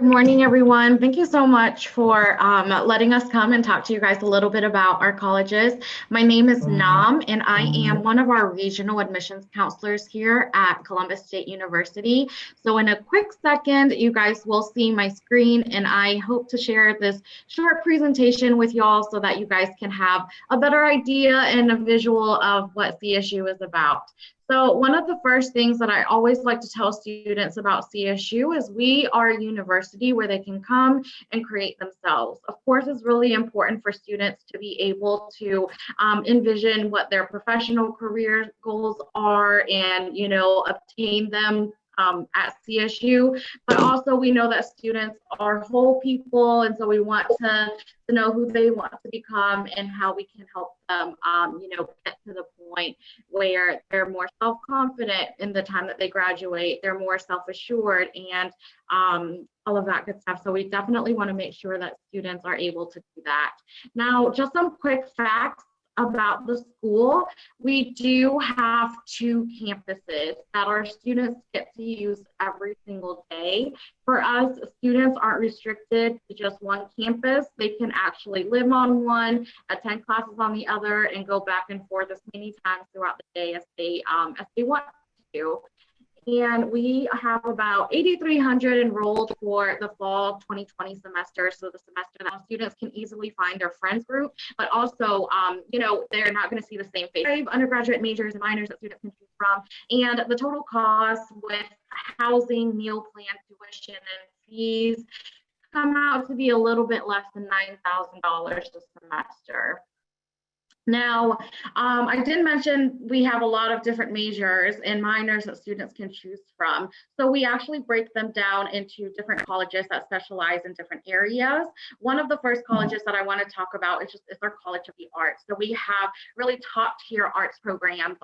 Good morning, everyone. Thank you so much for letting us come and talk to you guys a little bit about our colleges. My name is Nam, and I am one of our regional admissions counselors here at Columbus State University. So in a quick second, you guys will see my screen, and I hope to share this short presentation with y'all so that you guys can have a better idea and a visual of what CSU is about. So one of the first things that I always like to tell students about CSU is we are a university where they can come and create themselves. Of course, it's really important for students to be able to envision what their professional career goals are and, obtain them at CSU, but also we know that students are whole people, and so we want to know who they want to become and how we can help them, get to the point where they're more self-confident in the time that they graduate, they're more self-assured, and all of that good stuff. So we definitely want to make sure that students are able to do that. Now, just some quick facts about the school. We do have 2 campuses that our students get to use every single day. For us, students aren't restricted to just one campus. They can actually live on one, attend classes on the other, and go back and forth as many times throughout the day as they want to. And we have about 8,300 enrolled for the fall 2020 semester. So the semester that students can easily find their friends group, but also, they're not going to see the same face. 5 undergraduate majors and minors that students can choose from. And the total cost with housing, meal plan, tuition, and fees come out to be a little bit less than $9,000 a semester. Now, I did mention we have a lot of different majors and minors that students can choose from. So we actually break them down into different colleges that specialize in different areas. One of the first colleges that I want to talk about is our College of the Arts. So we have really top tier arts programs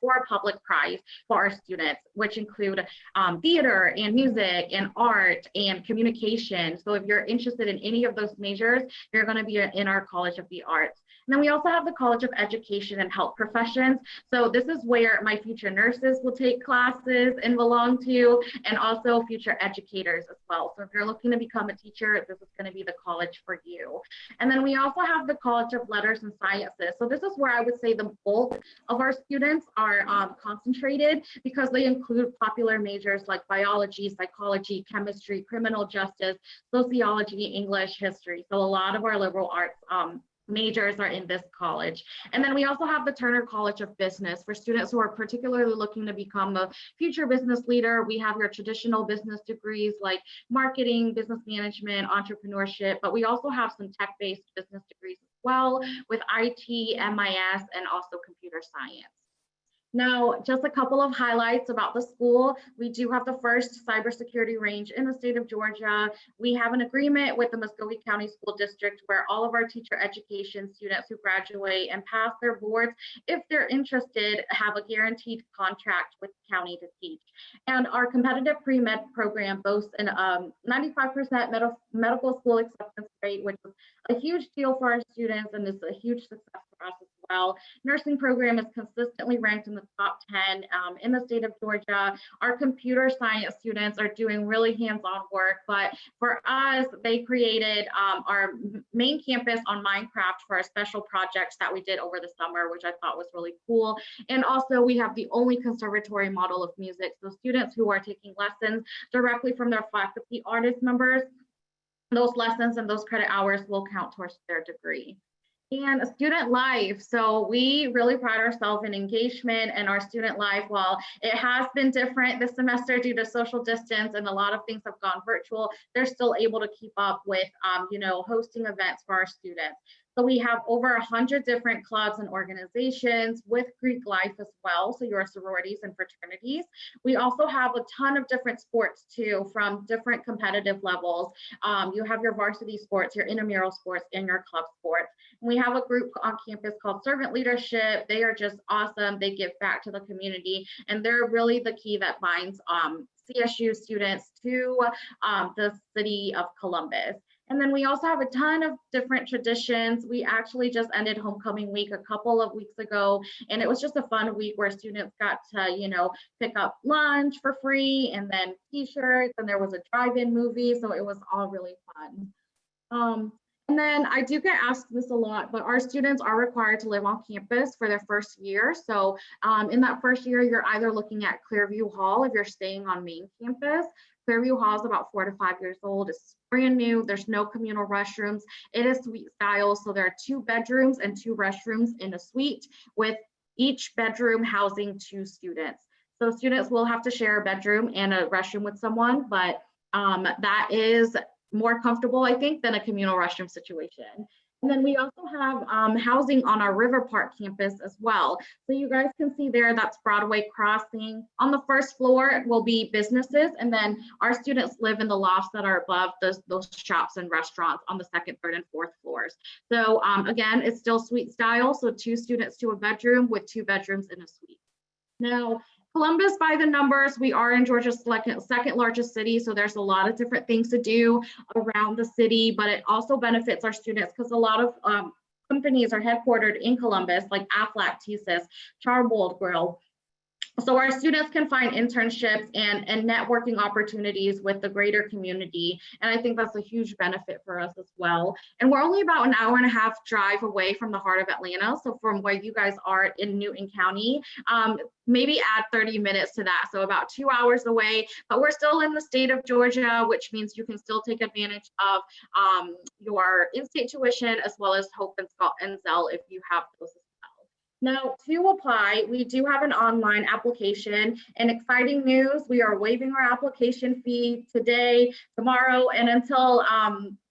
for a public price for our students, which include theater and music and art and communication. So if you're interested in any of those majors, you're going to be in our College of the Arts. And then we also have the College of Education and Health Professions. So this is where my future nurses will take classes and belong to, and also future educators as well. So if you're looking to become a teacher, this is going to be the college for you. And then we also have the College of Letters and Sciences. So this is where I would say the bulk of our students are concentrated, because they include popular majors like biology, psychology, chemistry, criminal justice, sociology, English, history. So a lot of our liberal arts majors are in this college. And then we also have the Turner College of Business for students who are particularly looking to become a future business leader. We have your traditional business degrees like marketing, business management, entrepreneurship, but we also have some tech-based business degrees as well with IT, MIS, and also computer science. Now, just a couple of highlights about the school. We do have the first cybersecurity range in the state of Georgia. We have an agreement with the Muscogee County School District where all of our teacher education students who graduate and pass their boards, if they're interested, have a guaranteed contract with the county to teach. And our competitive pre-med program boasts an 95% medical school acceptance rate, which is a huge deal for our students and is a huge success for us as well. Nursing program is consistently ranked in the top 10 in the state of Georgia. Our computer science students are doing really hands-on work, but for us, they created our main campus on Minecraft for our special projects that we did over the summer, which I thought was really cool. And also we have the only conservatory model of music. So students who are taking lessons directly from their faculty artist members, those lessons and those credit hours will count towards their degree. And student life. So we really pride ourselves in engagement and our student life. While it has been different this semester due to social distance and a lot of things have gone virtual, they're still able to keep up with, hosting events for our students. So we have over 100 different clubs and organizations with Greek life as well. So your sororities and fraternities. We also have a ton of different sports too, from different competitive levels. You have your varsity sports, your intramural sports, and your club sports. And we have a group on campus called Servant Leadership. They are just awesome. They give back to the community, and they're really the key that binds CSU students to the city of Columbus. And then we also have a ton of different traditions. We actually just ended homecoming week a couple of weeks ago, and it was just a fun week where students got to, pick up lunch for free and then t-shirts, and there was a drive-in movie, so it was all really fun. And then I do get asked this a lot, but our students are required to live on campus for their first year. So in that first year, you're either looking at Clearview Hall if you're staying on main campus. Clearview Hall is about 4 to 5 years old. It's brand new. There's no communal restrooms. It is suite style. So there are 2 bedrooms and 2 restrooms in a suite, with each bedroom housing 2 students. So students will have to share a bedroom and a restroom with someone, but that is more comfortable, I think, than a communal restroom situation. And then we also have housing on our River Park campus as well. So you guys can see there, that's Broadway Crossing. On the first floor will be businesses, and then our students live in the lofts that are above those shops and restaurants on the 2nd, 3rd, and 4th floors. So again, it's still suite style, so 2 students to a bedroom with 2 bedrooms in a suite. Now, Columbus, by the numbers, we are in Georgia's second largest city, so there's a lot of different things to do around the city, but it also benefits our students because a lot of companies are headquartered in Columbus, like Aflac, TSYS, Charbold Grill. So our students can find internships and networking opportunities with the greater community. And I think that's a huge benefit for us as well. And we're only about an hour and a half drive away from the heart of Atlanta. So from where you guys are in Newton County, maybe add 30 minutes to that. So about 2 hours away, but we're still in the state of Georgia, which means you can still take advantage of your in-state tuition as well as Hope and Zell if you have those. Now, to apply, we do have an online application, and exciting news, we are waiving our application fee today, tomorrow, and until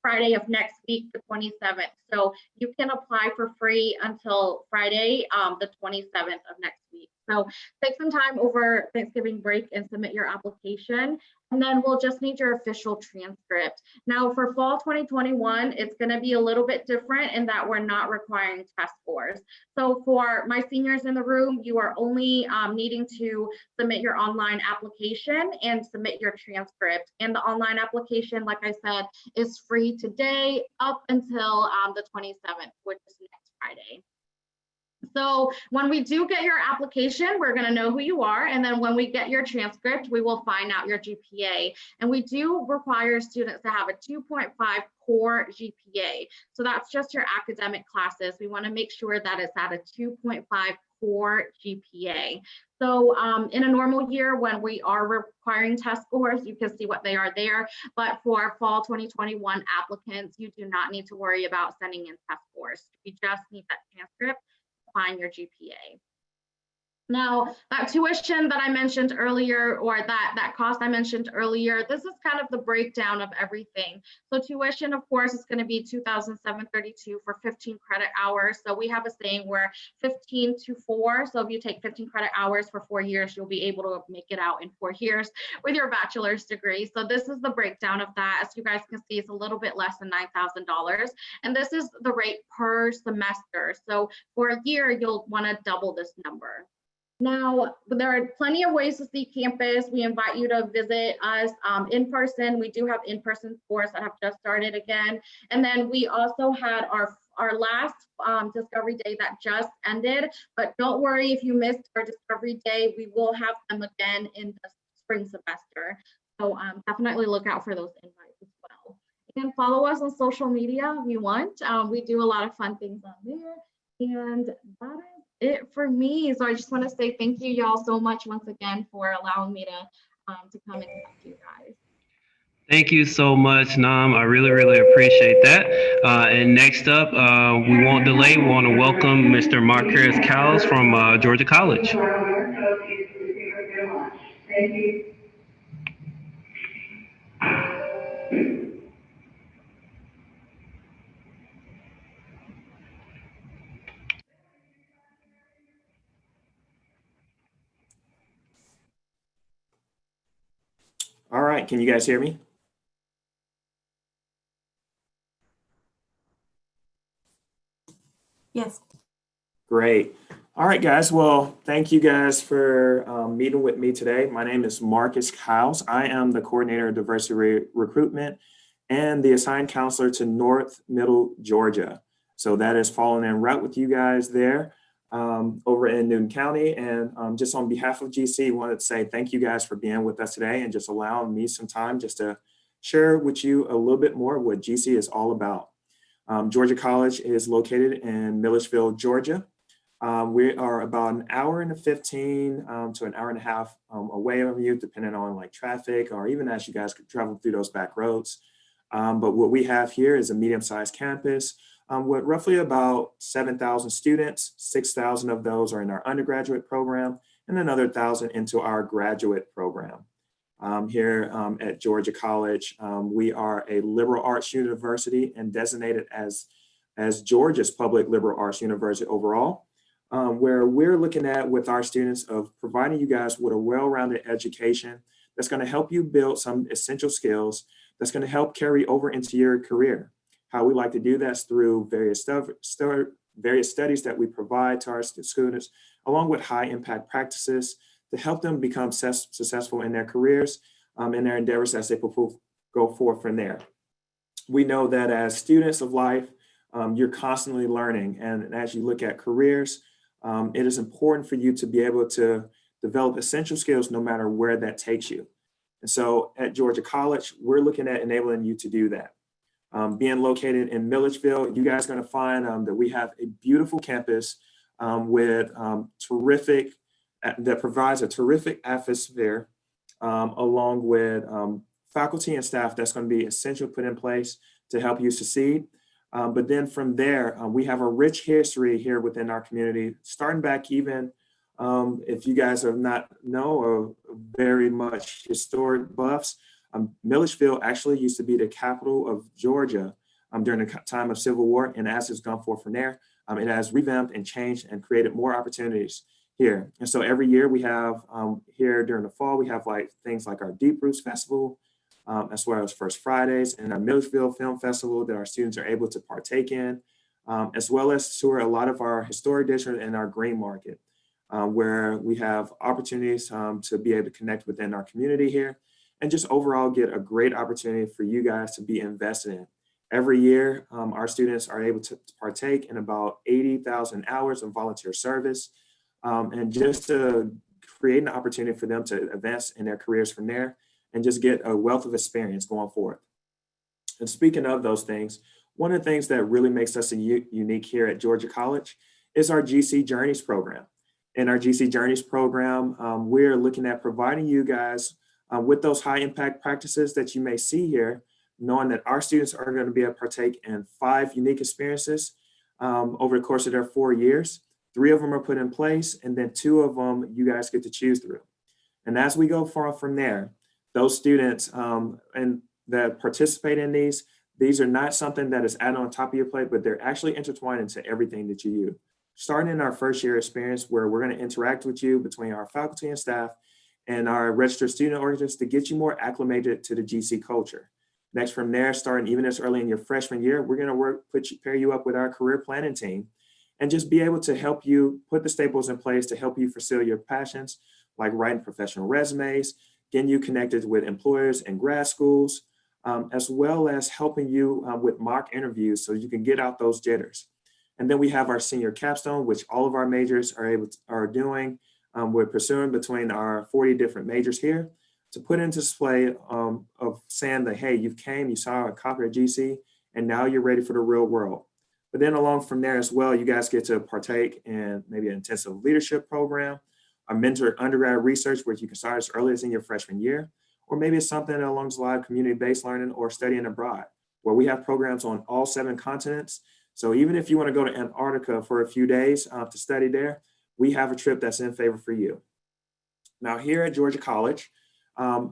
Friday of next week, the 27th. So you can apply for free until Friday, the 27th of next week. So take some time over Thanksgiving break and submit your application, and then we'll just need your official transcript. Now for fall 2021, it's going to be a little bit different in that we're not requiring test scores. So for my seniors in the room, you are only needing to submit your online application and submit your transcript. And the online application, like I said, is free today up until the 27th, which is next Friday. So when we do get your application, we're going to know who you are. And then when we get your transcript, we will find out your GPA. And we do require students to have a 2.5 core GPA. So that's just your academic classes. We want to make sure that it's at a 2.5 core GPA. So in a normal year, when we are requiring test scores, you can see what they are there. But for fall 2021 applicants, you do not need to worry about sending in test scores. We just need that transcript. Find your GPA. Now, that tuition that I mentioned earlier, or that cost I mentioned earlier, this is kind of the breakdown of everything. So tuition, of course, is going to be $2,732 for 15 credit hours. So we have a saying where 15 to 4. So if you take 15 credit hours for 4 years, you'll be able to make it out in 4 years with your bachelor's degree. So this is the breakdown of that. As you guys can see, it's a little bit less than $9,000. And this is the rate per semester. So for a year, you'll want to double this number. Now, there are plenty of ways to see campus. We invite you to visit us in person. We do have in-person tours that have just started again. And then we also had our last Discovery Day that just ended, but don't worry if you missed our Discovery Day, we will have them again in the spring semester. So definitely look out for those invites as well. And follow us on social media if you want. We do a lot of fun things on there. And that is it for me. So I just want to say thank you y'all so much once again for allowing me to come and talk to you guys. Thank you so much, Nam. I really, really appreciate that. And next up, we won't delay. We want to welcome Mr. Marcus Cowles from Georgia College. Thank you. All right, can you guys hear me? Yes. Great. All right, guys. Well, thank you guys for meeting with me today. My name is Marcus Kyles. I am the coordinator of diversity recruitment and the assigned counselor to North Middle Georgia. So that is falling in route with you guys there over in Newton County. And just on behalf of GC, I wanted to say thank you guys for being with us today and just allowing me some time just to share with you a little bit more what GC is all about. Georgia College is located in Milledgeville, Georgia. We are about an hour and 15 to an hour and a half away from you, depending on like traffic or even as you guys could travel through those back roads. But what we have here is a medium-sized campus with roughly about 7,000 students. 6,000 of those are in our undergraduate program and another 1,000 into our graduate program. Here at Georgia College, we are a liberal arts university and designated as Georgia's public liberal arts university overall. Where we're looking at with our students of providing you guys with a well-rounded education that's going to help you build some essential skills that's going to help carry over into your career. How we like to do that's through various studies that we provide to our students, along with high impact practices to help them become successful in their careers, in their endeavors as they go forth from there. We know that as students of life, you're constantly learning, and as you look at careers, it is important for you to be able to develop essential skills no matter where that takes you. And so at Georgia College, we're looking at enabling you to do that. Being located in Milledgeville, you guys are going to find that we have a beautiful campus with that provides a terrific atmosphere along with faculty and staff that's going to be essential put in place to help you succeed. But then from there, we have a rich history here within our community, starting back even if you guys are not know very much historic buffs. Milledgeville actually used to be the capital of Georgia during the time of Civil War. And as it's gone forth from there, it has revamped and changed and created more opportunities here. And so every year we have here during the fall, we have like things like our Deep Roots Festival, as well as First Fridays and our Milledgeville Film Festival that our students are able to partake in, as well as tour a lot of our historic district and our green market, where we have opportunities to be able to connect within our community here and just overall get a great opportunity for you guys to be invested in. Every year, our students are able to partake in about 80,000 hours of volunteer service, and just to create an opportunity for them to advance in their careers from there and just get a wealth of experience going forward. And speaking of those things, one of the things that really makes us unique here at Georgia College is our GC Journeys program. In our GC Journeys program, we're looking at providing you guys with those high impact practices that you may see here, knowing that our students are going to be able to partake in 5 unique experiences over the course of their 4 years. 3 of them are put in place, and then 2 of them you guys get to choose through. And as we go from there, those students and that participate in these are not something that is added on top of your plate, but they're actually intertwined into everything that you do. Starting in our first year experience, where we're going to interact with you between our faculty and staff and our registered student organizations to get you more acclimated to the GC culture. Next, from there, starting even as early in your freshman year, we're going to pair you up with our career planning team and just be able to help you put the staples in place to help you pursue your passions, like writing professional resumes, getting you connected with employers and grad schools, as well as helping you with mock interviews so you can get out those jitters. And then we have our senior capstone, which all of our majors are doing. We're pursuing between our 40 different majors here to put into display of saying that, hey, you saw a copy of GC, and now you're ready for the real world. But then along from there as well, you guys get to partake in maybe an intensive leadership program, a mentor undergrad research where you can start as early as in your freshman year, or maybe it's something along the line of community-based learning or studying abroad, where we have programs on all 7 continents. So even if you want to go to Antarctica for a few days to study there, we have a trip that's in favor for you. Now here at Georgia College,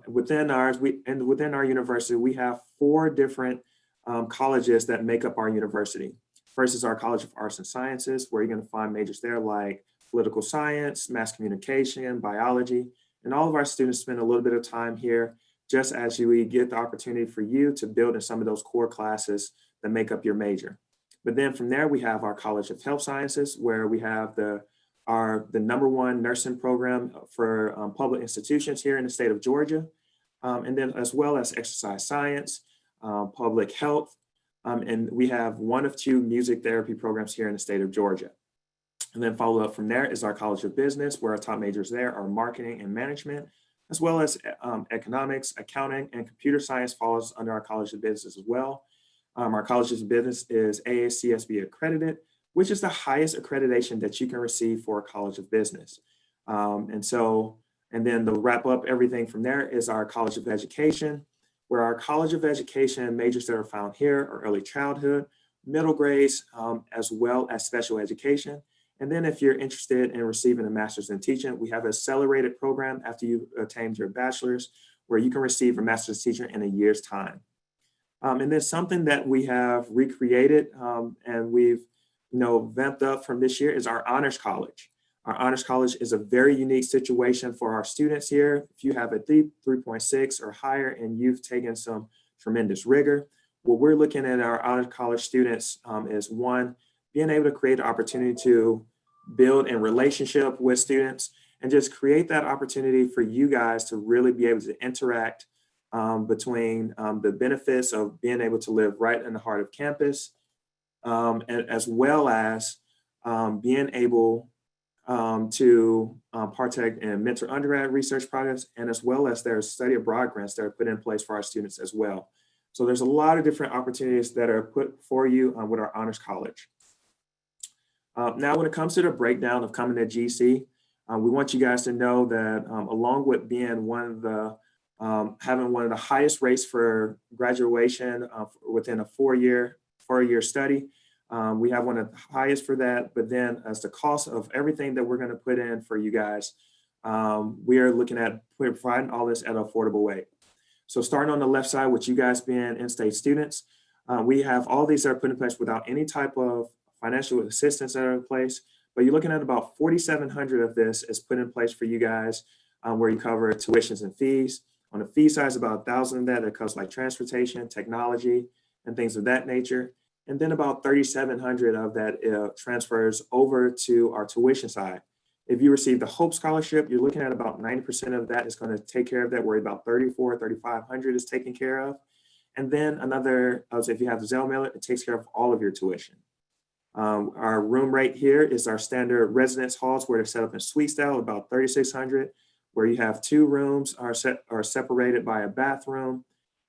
within our university, we have 4 different colleges that make up our university. First is our College of Arts and Sciences, where you're going to find majors there like political science, mass communication, biology, and all of our students spend a little bit of time here just as we get the opportunity for you to build in some of those core classes that make up your major. But then from there, we have our College of Health Sciences, where we have the are the #1 nursing program for public institutions here in the state of Georgia. And then as well as exercise science, public health, and we have 1 of 2 music therapy programs here in the state of Georgia. And then followed up from there is our College of Business, where our top majors there are marketing and management, as well as economics, accounting, and computer science falls under our College of Business as well. Our College of Business is AACSB accredited, which is the highest accreditation that you can receive for a College of Business. And then to wrap up everything from there is our College of Education, where our College of Education majors that are found here are early childhood, middle grades, as well as special education. And then if you're interested in receiving a master's in teaching, we have an accelerated program after you've attained your bachelor's, where you can receive a master's teacher in a year's time. And then something that we have recreated and we've vamped up from this year is our Honors College. Our Honors College is a very unique situation for our students here. If you have a 3.6 or higher and you've taken some tremendous rigor, what we're looking at our Honors College students is 1, being able to create an opportunity to build a relationship with students and just create that opportunity for you guys to really be able to interact between the benefits of being able to live right in the heart of campus, and as well as being able to partake in mentor undergrad research projects, and as well as there's study abroad grants that are put in place for our students as well. So there's a lot of different opportunities that are put for you with our Honors College. Now, when it comes to the breakdown of coming to GC, we want you guys to know that along with being having one of the highest rates for graduation within a four-year study, we have one of the highest for that. But then as the cost of everything that we're going to put in for you guys, we are looking at providing all this at an affordable way. So starting on the left side, with you guys being in-state students, we have all these that are put in place without any type of financial assistance that are in place, but you're looking at about 4,700 of this is put in place for you guys, where you cover tuitions and fees. On the fee side is about 1,000 of that covers like transportation, technology, and things of that nature. And then about 3,700 of that transfers over to our tuition side. If you receive the Hope Scholarship, you're looking at about 90% of that is going to take care of that, where about 3,500 is taken care of. And then another, if you have the Zelle Mailer, it takes care of all of your tuition. Our room rate here is our standard residence halls, where they're set up in suite style, about 3,600, where you have 2 rooms are separated by a bathroom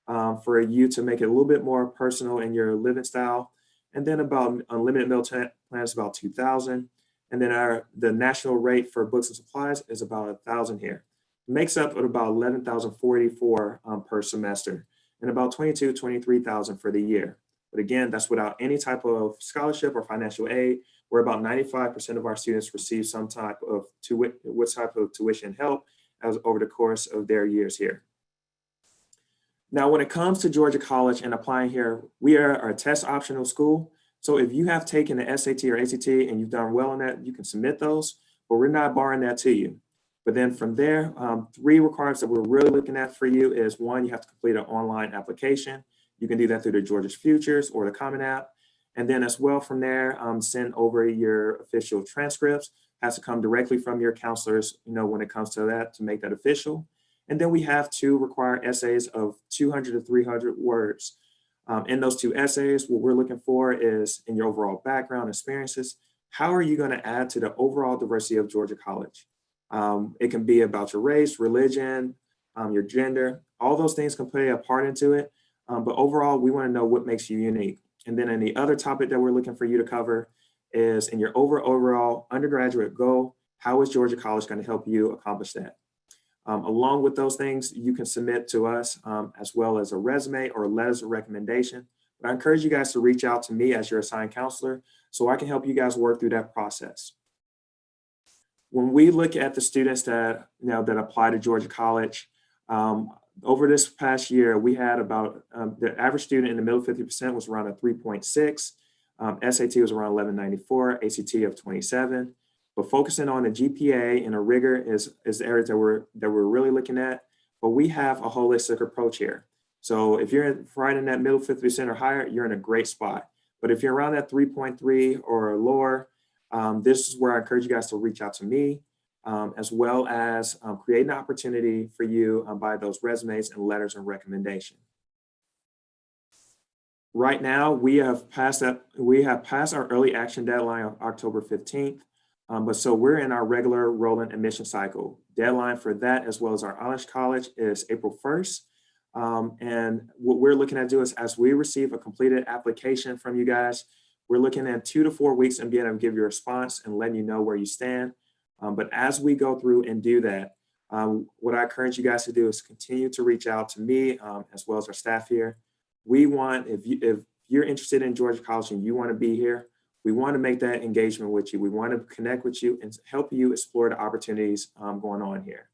for you to make it a little bit more personal in your living style. And then about unlimited meal plans, about 2,000. And then the national rate for books and supplies is about 1,000 here. It makes up at about 11,044 per semester, and about 23,000 for the year. But again, that's without any type of scholarship or financial aid, where about 95% of our students receive some type of tuition help over the course of their years here. Now, when it comes to Georgia College and applying here, we are a test optional school. So if you have taken the SAT or ACT and you've done well on that, you can submit those, but we're not barring that to you. But then from there, 3 requirements that we're really looking at for you is 1, you have to complete an online application. You can do that through the Georgia's Futures or the Common App. And then as well from there, send over your official transcripts. Has to come directly from your counselors, when it comes to that, to make that official. And then we have 2 required essays of 200 to 300 words. In those 2 essays, what we're looking for is in your overall background experiences, how are you going to add to the overall diversity of Georgia College? It can be about your race, religion, your gender, all those things can play a part into it. But overall, we want to know what makes you unique. And then in the other topic that we're looking for you to cover is in your overall undergraduate goal, how is Georgia College going to help you accomplish that? Along with those things, you can submit to us as well as a resume or letters of recommendation. But I encourage you guys to reach out to me as your assigned counselor so I can help you guys work through that process. When we look at the students that apply to Georgia College, over this past year, we had about the average student in the middle 50% was around a 3.6. SAT was around 1194, ACT of 27. But focusing on the GPA and a rigor is the areas that we're really looking at. But we have a holistic approach here. So if you're right in that middle 50% or higher, you're in a great spot. But if you're around that 3.3 or lower, This is where I encourage you guys to reach out to me, as well as create an opportunity for you by those resumes and letters of recommendation. Right now, we have passed our early action deadline of October 15th, but so we're in our regular rolling admission cycle. Deadline for that, as well as our honors college, is April 1st. And what we're looking at do is, as we receive a completed application from you guys, we're looking at 2 to 4 weeks and being able to give you a response and letting you know where you stand. But as we go through and do that, what I encourage you guys to do is continue to reach out to me, as well as our staff here. We want, if you're interested in Georgia College and you want to be here, we want to make that engagement with you. We want to connect with you and help you explore the opportunities going on here.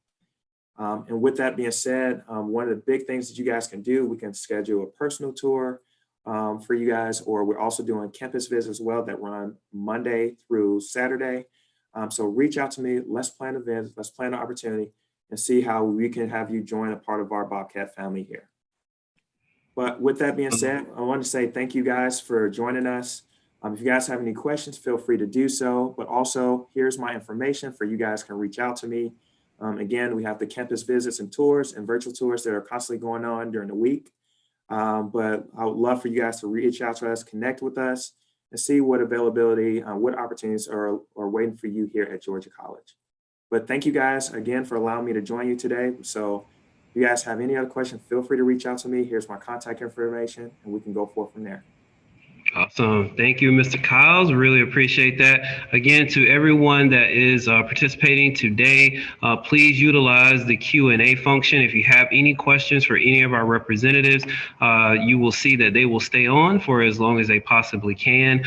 And with that being said, one of the big things that you guys can do, we can schedule a personal tour for you guys, or we're also doing campus visits as well that run Monday through Saturday. So reach out to me, let's plan events, let's plan an opportunity and see how we can have you join a part of our Bobcat family here. But with that being said, I want to say thank you guys for joining us. If you guys have any questions, feel free to do so. But also, here's my information for you guys can reach out to me. Again, we have the campus visits and tours and virtual tours that are constantly going on during the week. But I would love for you guys to reach out to us, connect with us, and see what availability, what opportunities are waiting for you here at Georgia College. But thank you guys again for allowing me to join you today. So if you guys have any other questions, feel free to reach out to me. Here's my contact information, and we can go forth from there. Awesome. Thank you, Mr. Kyles. Really appreciate that. Again, to everyone that is participating today, please utilize the Q&A function. If you have any questions for any of our representatives, you will see that they will stay on for as long as they possibly can.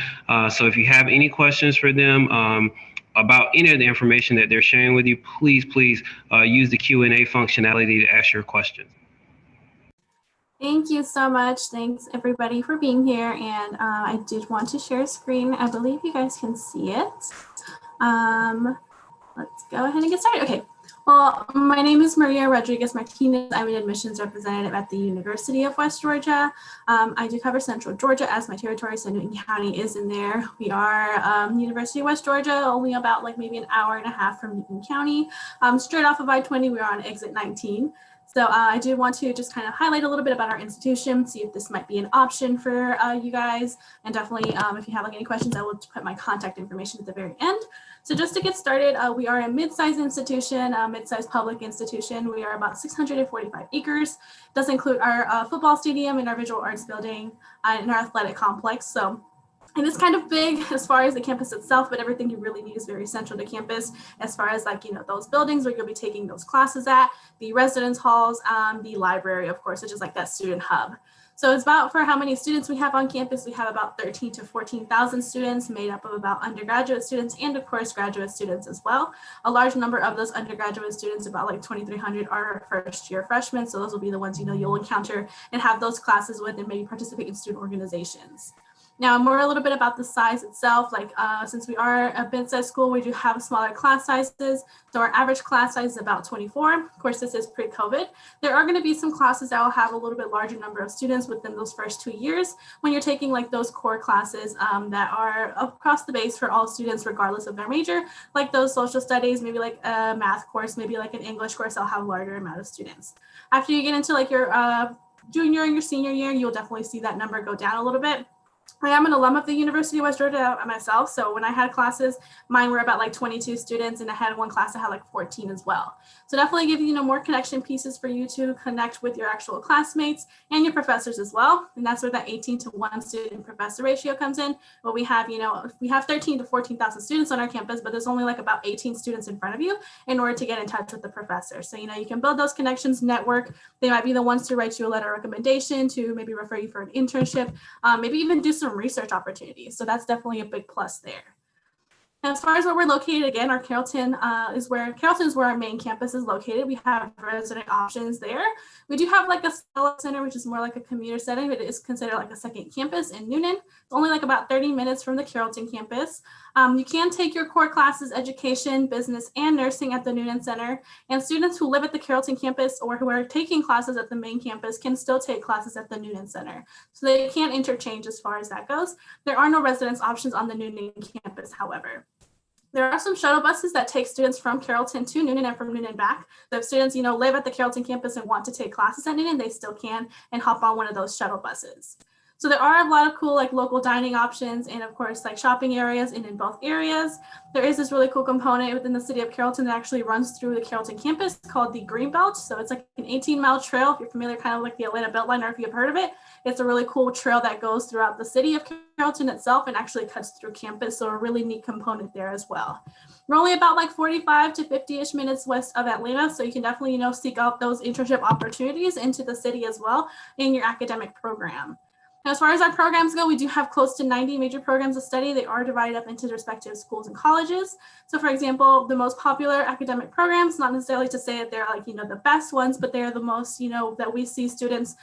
So if you have any questions for them, about any of the information that they're sharing with you, please use the Q&A functionality to ask your questions. Thank you so much. Thanks everybody for being here. And I did want to share a screen. I believe you guys can see it. Let's go ahead and get started. Okay. Well, my name is Maria Rodriguez Martinez. I'm an admissions representative at the University of West Georgia. I do cover Central Georgia as my territory, so Newton County is in there. We are University of West Georgia, only about like maybe an hour and a half from Newton County. Straight off of I-20, we're on exit 19. So I do want to just kind of highlight a little bit about our institution, see if this might be an option for you guys. And definitely, if you have like any questions, I will put my contact information at the very end. So just to get started, we are a mid-sized institution, mid-sized public institution. We are about 645 acres. It does include our football stadium and our visual arts building and our athletic complex. So it is kind of big as far as the campus itself, but everything you really need is very central to campus as far as like, you know, those buildings where you'll be taking those classes at, the residence halls, the library, of course, which is like that student hub. So it's about for how many students we have on campus. We have about 13 to 14,000 students made up of about undergraduate students and of course graduate students as well. A large number of those undergraduate students, about like 2,300 are first year freshmen. So those will be the ones, you know, you'll encounter and have those classes with and maybe participate in student organizations. Now, more a little bit about the size itself, like since we are a mid-sized school, we do have smaller class sizes. So our average class size is about 24. Of course, this is pre-COVID. There are going to be some classes that will have a little bit larger number of students within those first 2 years when you're taking like those core classes that are across the base for all students, regardless of their major, like those social studies, maybe like a math course, maybe like an English course, they'll have a larger amount of students. After you get into like your junior and your senior year, you'll definitely see that number go down a little bit. I am an alum of the University of West Georgia myself. So when I had classes, mine were about like 22 students and I had one class that had like 14 as well. So definitely give you, you know, more connection pieces for you to connect with your actual classmates and your professors as well. And that's where that 18 to 1 student professor ratio comes in. But we have, you know, we have 13 to 14,000 students on our campus, but there's only like about 18 students in front of you in order to get in touch with the professor. So, you know, you can build those connections, network. They might be the ones to write you a letter of recommendation, to maybe refer you for an internship, maybe even do some research opportunities. So that's definitely a big plus there. As far as where we're located, again, our Carrollton is where our main campus is located. We have resident options there. We do have like a Stella Center, which is more like a commuter setting, but it is considered like a second campus in Noonan. It's only like about 30 minutes from the Carrollton campus. You can take your core classes, education, business, and nursing at the Noonan Center. And students who live at the Carrollton campus or who are taking classes at the main campus can still take classes at the Noonan Center. So they can't interchange as far as that goes. There are no residence options on the Noonan campus, however. There are some shuttle buses that take students from Carrollton to Noonan and from Noonan back. So if students, live at the Carrollton campus and want to take classes at Noonan, they still can and hop on one of those shuttle buses. So there are a lot of cool local dining options and of course shopping areas in both areas. There is this really cool component within the city of Carrollton that actually runs through the Carrollton campus called the Greenbelt. So it's like an 18-mile trail, if you're familiar, kind of like the Atlanta Beltline, or if you've heard of it. It's a really cool trail that goes throughout the city of Carrollton itself and actually cuts through campus. So a really neat component there as well. We're only about 45 to 50-ish minutes west of Atlanta. So you can definitely, seek out those internship opportunities into the city as well in your academic program. Now, as far as our programs go, we do have close to 90 major programs of study. They are divided up into respective schools and colleges. So for example, the most popular academic programs, not necessarily to say that they're the best ones, but they're the most, that we see students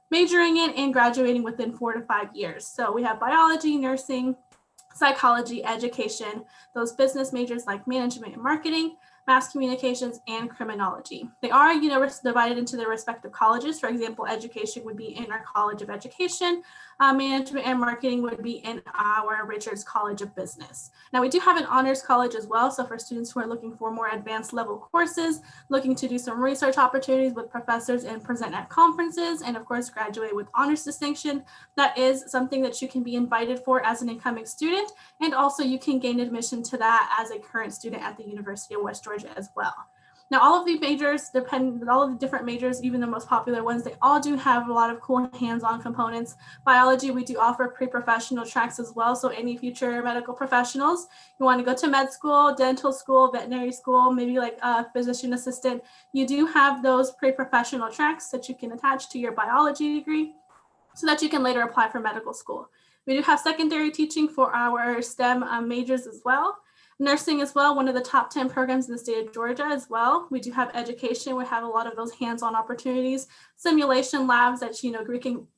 majoring in and graduating within 4 to 5 years. So we have biology, nursing, psychology, education, those business majors like management and marketing, mass communications, and criminology. They are, divided into their respective colleges. For example, education would be in our College of Education. Management and marketing would be in our Richards College of Business. Now, we do have an honors college as well. So for students who are looking for more advanced level courses, looking to do some research opportunities with professors and present at conferences, and of course, graduate with honors distinction, that is something that you can be invited for as an incoming student. And also you can gain admission to that as a current student at the University of West Georgia as well. Now, all of the majors, all of the different majors, even the most popular ones, they all do have a lot of cool hands-on components. Biology, we do offer pre-professional tracks as well. So any future medical professionals, you want to go to med school, dental school, veterinary school, maybe a physician assistant, you do have those pre-professional tracks that you can attach to your biology degree so that you can later apply for medical school. We do have secondary teaching for our STEM majors as well. Nursing as well, one of the top 10 programs in the state of Georgia as well. We do have education. We have a lot of those hands-on opportunities, simulation labs that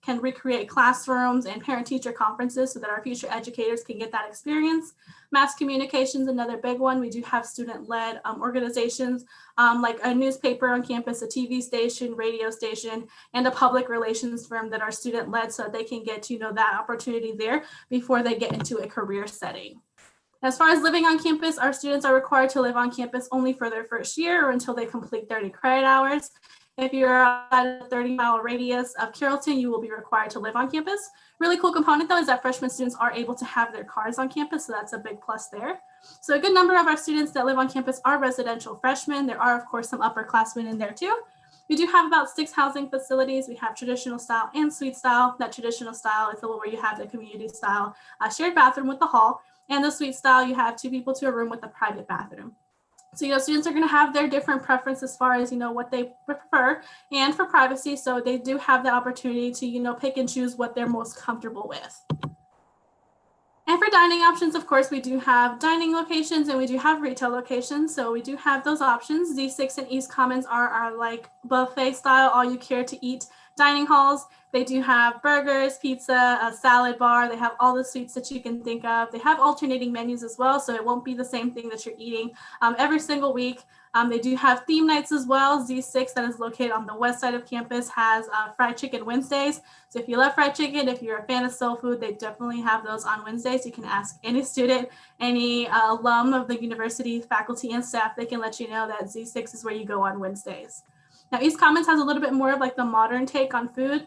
can recreate classrooms and parent-teacher conferences so that our future educators can get that experience. Mass communications, another big one. We do have student-led organizations like a newspaper on campus, a TV station, radio station, and a public relations firm that are student-led so that they can get that opportunity there before they get into a career setting. As far as living on campus, our students are required to live on campus only for their first year or until they complete 30 credit hours. If you're outside a 30-mile radius of Carrollton, you will be required to live on campus. Really cool component though is that freshman students are able to have their cars on campus, so that's a big plus there. So a good number of our students that live on campus are residential freshmen. There are of course some upperclassmen in there too. We do have about 6 housing facilities. We have traditional style and suite style. That traditional style is the one where you have the community style shared bathroom with the hall. And the suite style, you have 2 people to a room with a private bathroom. So, students are going to have their different preferences as far as, what they prefer and for privacy. So they do have the opportunity to, pick and choose what they're most comfortable with. And for dining options, of course, we do have dining locations and we do have retail locations. So we do have those options. Z6 and East Commons are our buffet style, all you care to eat dining halls. They do have burgers, pizza, a salad bar. They have all the sweets that you can think of. They have alternating menus as well, so it won't be the same thing that you're eating every single week. They do have theme nights as well. Z6, that is located on the west side of campus, has fried chicken Wednesdays. So if you love fried chicken, if you're a fan of soul food, they definitely have those on Wednesdays. You can ask any student, any alum of the university, faculty and staff, they can let you know that Z6 is where you go on Wednesdays. Now, East Commons has a little bit more of the modern take on food.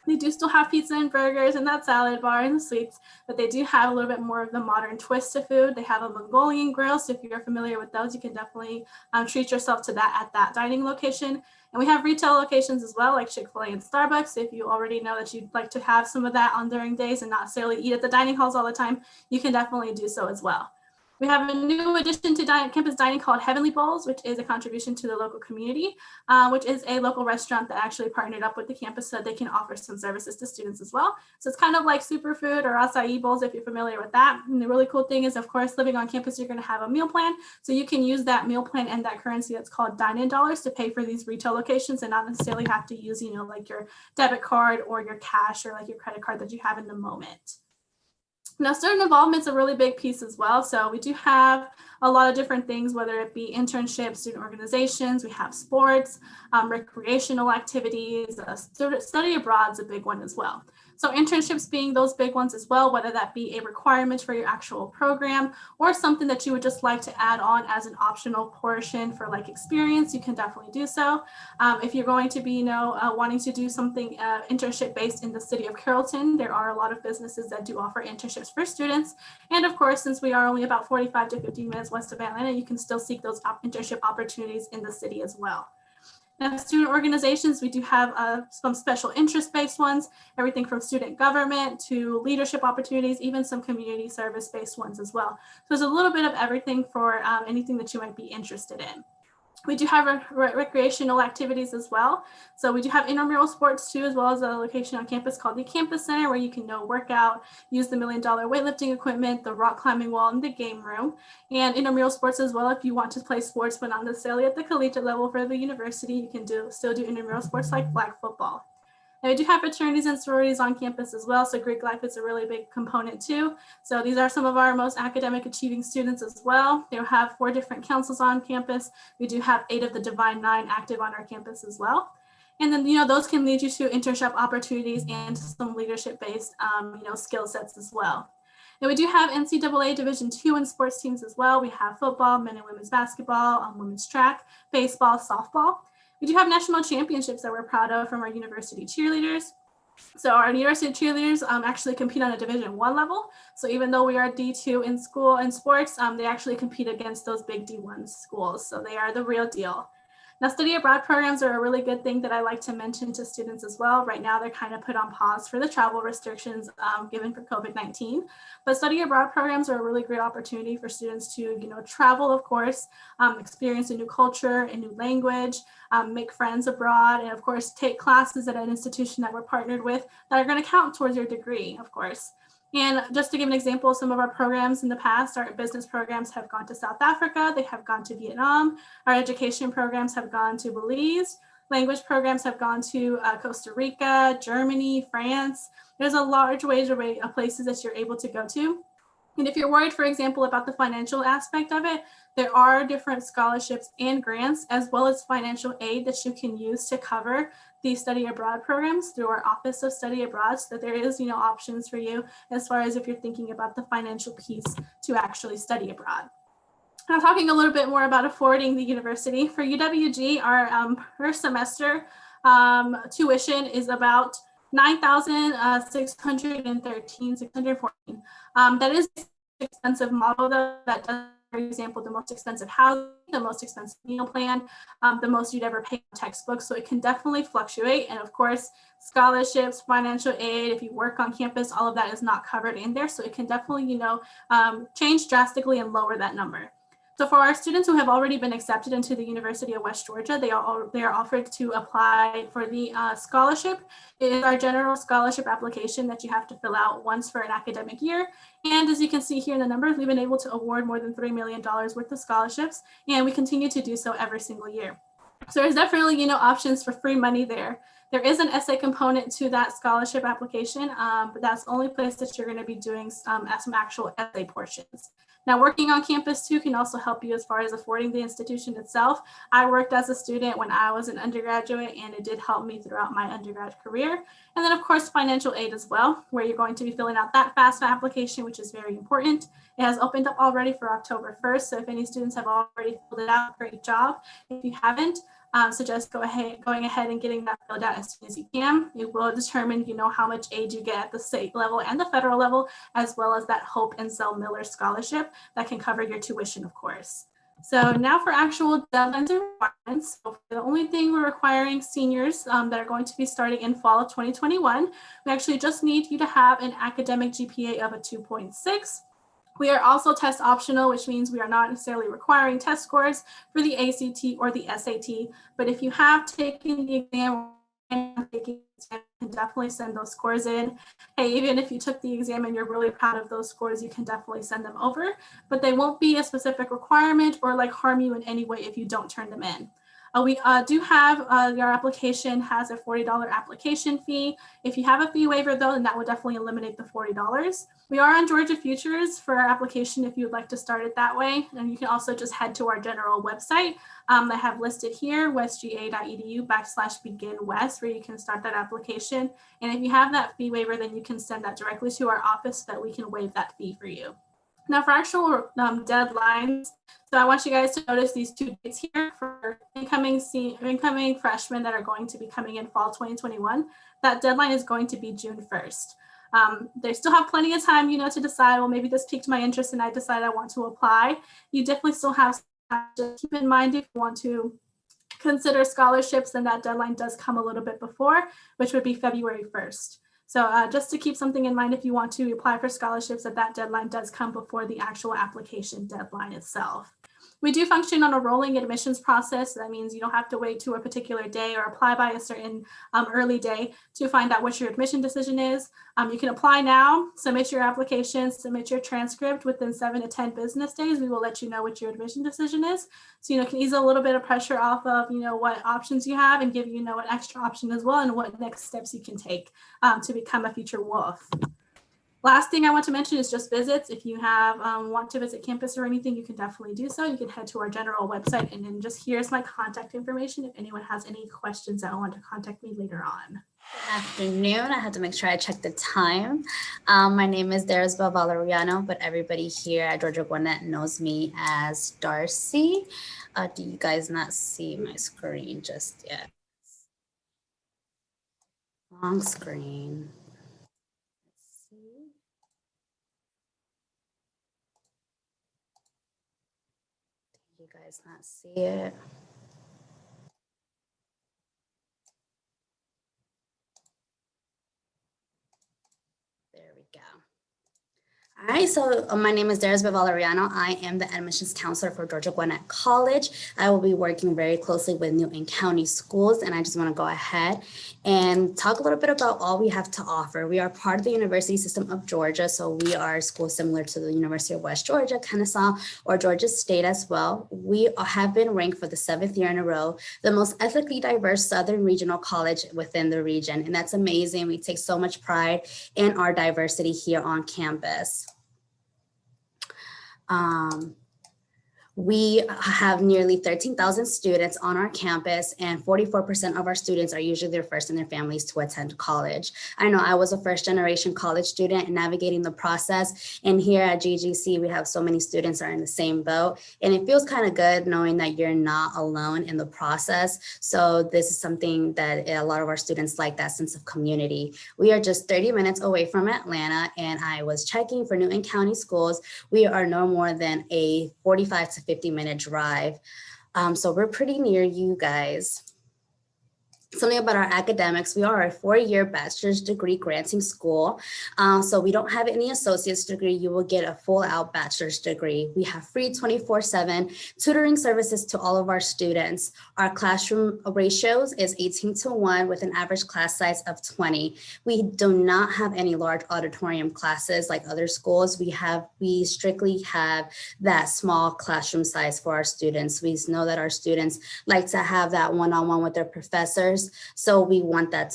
They do still have pizza and burgers and that salad bar and the sweets, but they do have a little bit more of the modern twist to food. They have a Mongolian grill, so if you're familiar with those, you can definitely treat yourself to that at that dining location. And we have retail locations as well, like Chick-fil-A and Starbucks. If you already know that you'd like to have some of that on during days and not necessarily eat at the dining halls all the time, you can definitely do so as well. We have a new addition to campus dining called Heavenly Bowls, which is a contribution to the local community, which is a local restaurant that actually partnered up with the campus so that they can offer some services to students as well. So it's kind of like superfood or acai bowls if you're familiar with that. And the really cool thing is, of course, living on campus, you're going to have a meal plan. So you can use that meal plan and that currency that's called dine-in dollars to pay for these retail locations and not necessarily have to use, your debit card or your cash or your credit card that you have in the moment. Now, student involvement is a really big piece as well. So we do have a lot of different things, whether it be internships, student organizations, we have sports, recreational activities, study abroad is a big one as well. So internships being those big ones as well, whether that be a requirement for your actual program or something that you would just like to add on as an optional portion for like experience, you can definitely do so. If you're going to be, wanting to do something internship based in the city of Carrollton, there are a lot of businesses that do offer internships for students. And of course, since we are only about 45 to 50 minutes west of Atlanta, you can still seek those internship opportunities in the city as well. Now, student organizations, we do have some special interest-based ones, everything from student government to leadership opportunities, even some community service-based ones as well. So there's a little bit of everything for anything that you might be interested in. We do have recreational activities as well. So we do have intramural sports too, as well as a location on campus called the Campus Center, where you can work out, use the $1 Million weightlifting equipment, the rock climbing wall, and the game room. And intramural sports as well. If you want to play sports, but not necessarily at the collegiate level for the university, you can still do intramural sports like flag football. And we do have fraternities and sororities on campus as well. So Greek life is a really big component too. So these are some of our most academic achieving students as well. They have 4 different councils on campus. We do have 8 of the Divine 9 active on our campus as well. And then, those can lead you to internship opportunities and some leadership-based, skill sets as well. And we do have NCAA Division II and sports teams as well. We have football, men and women's basketball, women's track, baseball, softball. We do have national championships that we're proud of from our university cheerleaders. So our university cheerleaders actually compete on a Division I level. So even though we are D2 in school and sports, they actually compete against those big D1 schools. So they are the real deal. Now, study abroad programs are a really good thing that I like to mention to students as well. Right now, they're kind of put on pause for the travel restrictions given for COVID-19. But study abroad programs are a really great opportunity for students to, travel, of course, experience a new culture, a new language, make friends abroad, and of course, take classes at an institution that we're partnered with that are going to count towards your degree, of course. And just to give an example, some of our programs in the past, our business programs have gone to South Africa, they have gone to Vietnam, our education programs have gone to Belize, language programs have gone to Costa Rica, Germany, France. There's a large range of places that you're able to go to. And if you're worried, for example, about the financial aspect of it, there are different scholarships and grants, as well as financial aid that you can use to cover the study abroad programs through our Office of Study Abroad, so that there is, options for you as far as if you're thinking about the financial piece to actually study abroad. Now, talking a little bit more about affording the university, for UWG, our per semester tuition is about $9,614. That is an expensive model, though. That does, for example, the most expensive housing, the most expensive meal plan, the most you'd ever pay on textbooks. So it can definitely fluctuate. And of course, scholarships, financial aid, if you work on campus, all of that is not covered in there. So it can definitely, change drastically and lower that number. So for our students who have already been accepted into the University of West Georgia, they are offered to apply for the scholarship. It is our general scholarship application that you have to fill out once for an academic year. And as you can see here in the numbers, we've been able to award more than $3 million worth of scholarships, and we continue to do so every single year. So there's definitely, options for free money there. There is an essay component to that scholarship application, but that's the only place that you're going to be doing some actual essay portions. Now, working on campus too can also help you as far as affording the institution itself. I worked as a student when I was an undergraduate, and it did help me throughout my undergrad career. And then, of course, financial aid as well, where you're going to be filling out that FAFSA application, which is very important. It has opened up already for October 1st. So if any students have already filled it out, great job. If you haven't, suggest going ahead and getting that filled out as soon as you can. It will determine, how much aid you get at the state level and the federal level, as well as that Hope and Zell Miller scholarship that can cover your tuition, of course. So now for actual deadlines and requirements. So the only thing we're requiring seniors that are going to be starting in fall of 2021, we actually just need you to have an academic GPA of a 2.6. We are also test optional, which means we are not necessarily requiring test scores for the ACT or the SAT. But if you have taken the exam, you can definitely send those scores in. Hey, even if you took the exam and you're really proud of those scores, you can definitely send them over. But they won't be a specific requirement or harm you in any way if you don't turn them in. We do have your application has a $40 application fee. If you have a fee waiver though, then that would definitely eliminate the $40. We are on Georgia Futures for our application if you would like to start it that way. And you can also just head to our general website that I have listed here, westga.edu/begin-west, where you can start that application. And if you have that fee waiver, then you can send that directly to our office so that we can waive that fee for you. Now for actual deadlines, so I want you guys to notice these 2 dates here for incoming freshmen that are going to be coming in fall 2021. That deadline is going to be June 1st. They still have plenty of time, to decide, well, maybe this piqued my interest and I decide I want to apply. You definitely still have to keep in mind if you want to consider scholarships, then that deadline does come a little bit before, which would be February 1st. So just to keep something in mind, if you want to apply for scholarships, that deadline does come before the actual application deadline itself. We do function on a rolling admissions process. That means you don't have to wait to a particular day or apply by a certain early day to find out what your admission decision is. You can apply now, submit your application, submit your transcript within 7 to 10 business days. We will let you know what your admission decision is. So, it can ease a little bit of pressure off of, what options you have and give you, an extra option as well and what next steps you can take to become a future WOLF. Last thing I want to mention is just visits. If you have want to visit campus or anything, you can definitely do so. You can head to our general website, and then just here's my contact information if anyone has any questions that want to contact me later on. Good afternoon. I had to make sure I checked the time. My name is Dahlonega Valeriano, but everybody here at Georgia Gwinnett knows me as Darcy. Do you guys not see my screen just yet? Wrong screen. You guys not see it? There we go. All right, so my name is Dahlonega Valeriano. I am the admissions counselor for Georgia Gwinnett College. I will be working very closely with Newton County Schools, and I just want to go ahead and talk a little bit about all we have to offer. We are part of the University System of Georgia, so we are a school similar to the University of West Georgia, Kennesaw, or Georgia State as well. We have been ranked for the 7th year in a row, the most ethnically diverse Southern regional college within the region, and that's amazing. We take so much pride in our diversity here on campus. We have nearly 13,000 students on our campus, and 44% of our students are usually their first in their families to attend college. I know I was a first generation college student and navigating the process. And here at GGC, we have so many students are in the same boat. And it feels kind of good knowing that you're not alone in the process. So this is something that a lot of our students like, that sense of community. We are just 30 minutes away from Atlanta, and I was checking for Newton County Schools. We are no more than a 45 to 50-minute drive. So we're pretty near you guys. Something about our academics, we are a 4-year bachelor's degree granting school. So we don't have any associate's degree. You will get a full out bachelor's degree. We have free 24/7 tutoring services to all of our students. Our classroom ratios is 18:1 with an average class size of 20. We do not have any large auditorium classes like other schools. We strictly have that small classroom size for our students. We know that our students like to have that one-on-one with their professors. So we want that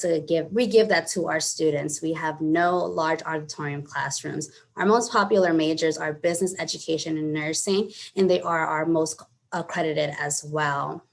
we give that to our students. We have no large auditorium classrooms. Our most popular majors are business education and nursing, and they are our most accredited as well.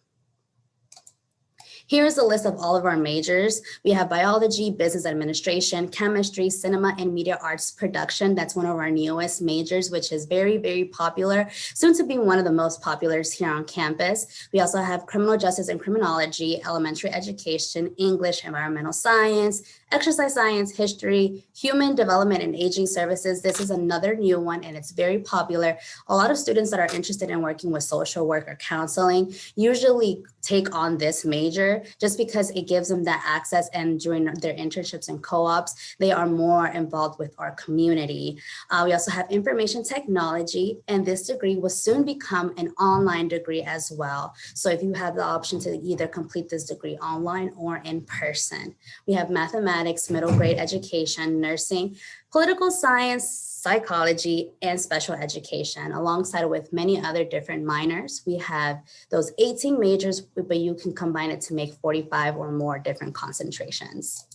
Here's a list of all of our majors. We have biology, business administration, chemistry, cinema, and media arts production. That's one of our newest majors, which is very, very popular, soon to be one of the most popular here on campus. We also have criminal justice and criminology, elementary education, English, environmental science, exercise science, history, human development and aging services. This is another new one, and it's very popular. A lot of students that are interested in working with social work or counseling usually take on this major just because it gives them that access, and during their internships and co-ops, they are more involved with our community. We also have information technology, and this degree will soon become an online degree as well. So if you have the option to either complete this degree online or in person. We have mathematics, middle grade education, nursing, political science, psychology, and special education, alongside with many other different minors. We have those 18 majors, but you can combine it to make 45 or more different concentrations.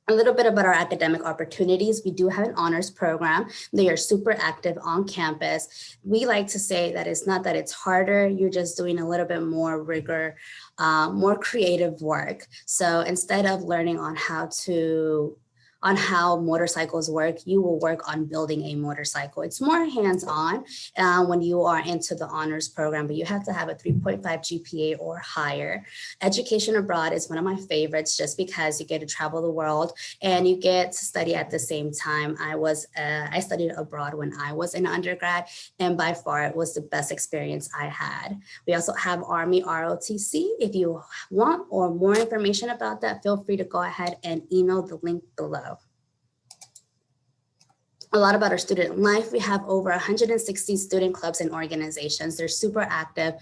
A little bit about our academic opportunities. We do have an honors program. They are super active on campus. We like to say that it's not that it's harder, you're just doing a little bit more rigor, more creative work. So instead of learning on how motorcycles work, you will work on building a motorcycle. It's more hands-on when you are into the honors program, but you have to have a 3.5 GPA or higher. Education abroad is one of my favorites just because you get to travel the world and you get to study at the same time. I studied abroad when I was in undergrad, and by far it was the best experience I had. We also have Army ROTC. If you want or more information about that, feel free to go ahead and email the link below. A lot about our student life. We have over 160 student clubs and organizations. They're super active.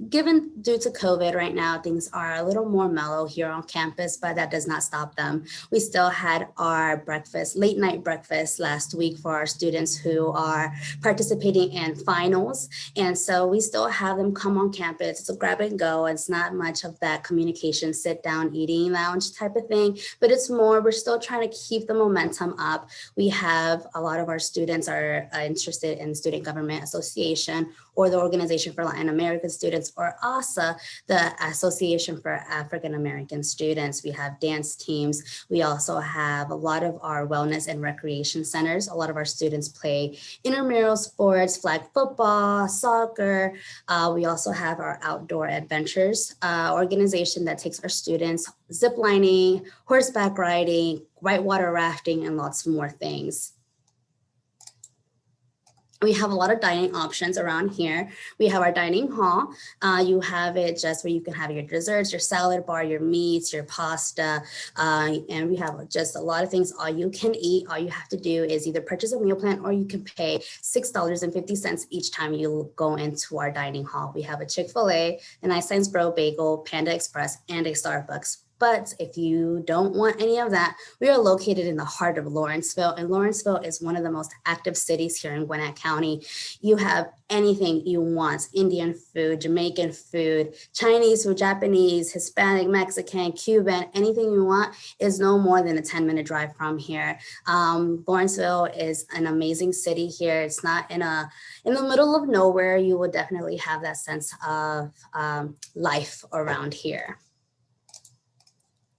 Given due to COVID right now, things are a little more mellow here on campus, but that does not stop them. We still had our breakfast, late night breakfast last week for our students who are participating in finals. And so we still have them come on campus. It's a grab and go. It's not much of that communication, sit down, eating lounge type of thing, but it's more, we're still trying to keep the momentum up. We have a lot of our students are interested in Student Government Association or the Organization for Latin American Students, or ASA, the Association for African American Students. We have dance teams. We also have a lot of our wellness and recreation centers. A lot of our students play intramural sports, flag football, soccer. We also have our Outdoor Adventures organization that takes our students zip lining, horseback riding, whitewater rafting, and lots more things. We have a lot of dining options around here. We have our dining hall. You have it just where you can have your desserts, your salad bar, your meats, your pasta, and we have just a lot of things all you can eat. All you have to do is either purchase a meal plan or you can pay $6.50 each time you go into our dining hall. We have a Chick-fil-A, an Statesboro Bagel, Panda Express, and a Starbucks. But if you don't want any of that, we are located in the heart of Lawrenceville, and Lawrenceville is one of the most active cities here in Gwinnett County. You have anything you want: Indian food, Jamaican food, Chinese food, Japanese, Hispanic, Mexican, Cuban, anything you want is no more than a 10-minute drive from here. Lawrenceville is an amazing city here. It's not in the middle of nowhere. You will definitely have that sense of life around here.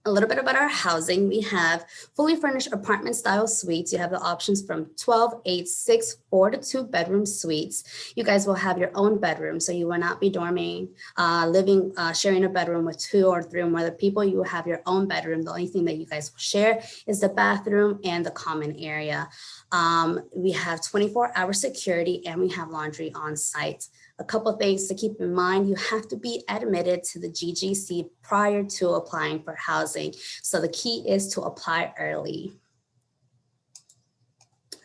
A little bit about our housing. We have fully furnished apartment style suites. You have the options from 12, 8, 6, 4 to 2 bedroom suites. You guys will have your own bedroom, so you will not be dorming, sharing a bedroom with 2 or 3 or more other people. You will have your own bedroom. The only thing that you guys will share is the bathroom and the common area. We have 24-hour security, and we have laundry on site. A couple of things to keep in mind: you have to be admitted to the GGC prior to applying for housing. So the key is to apply early.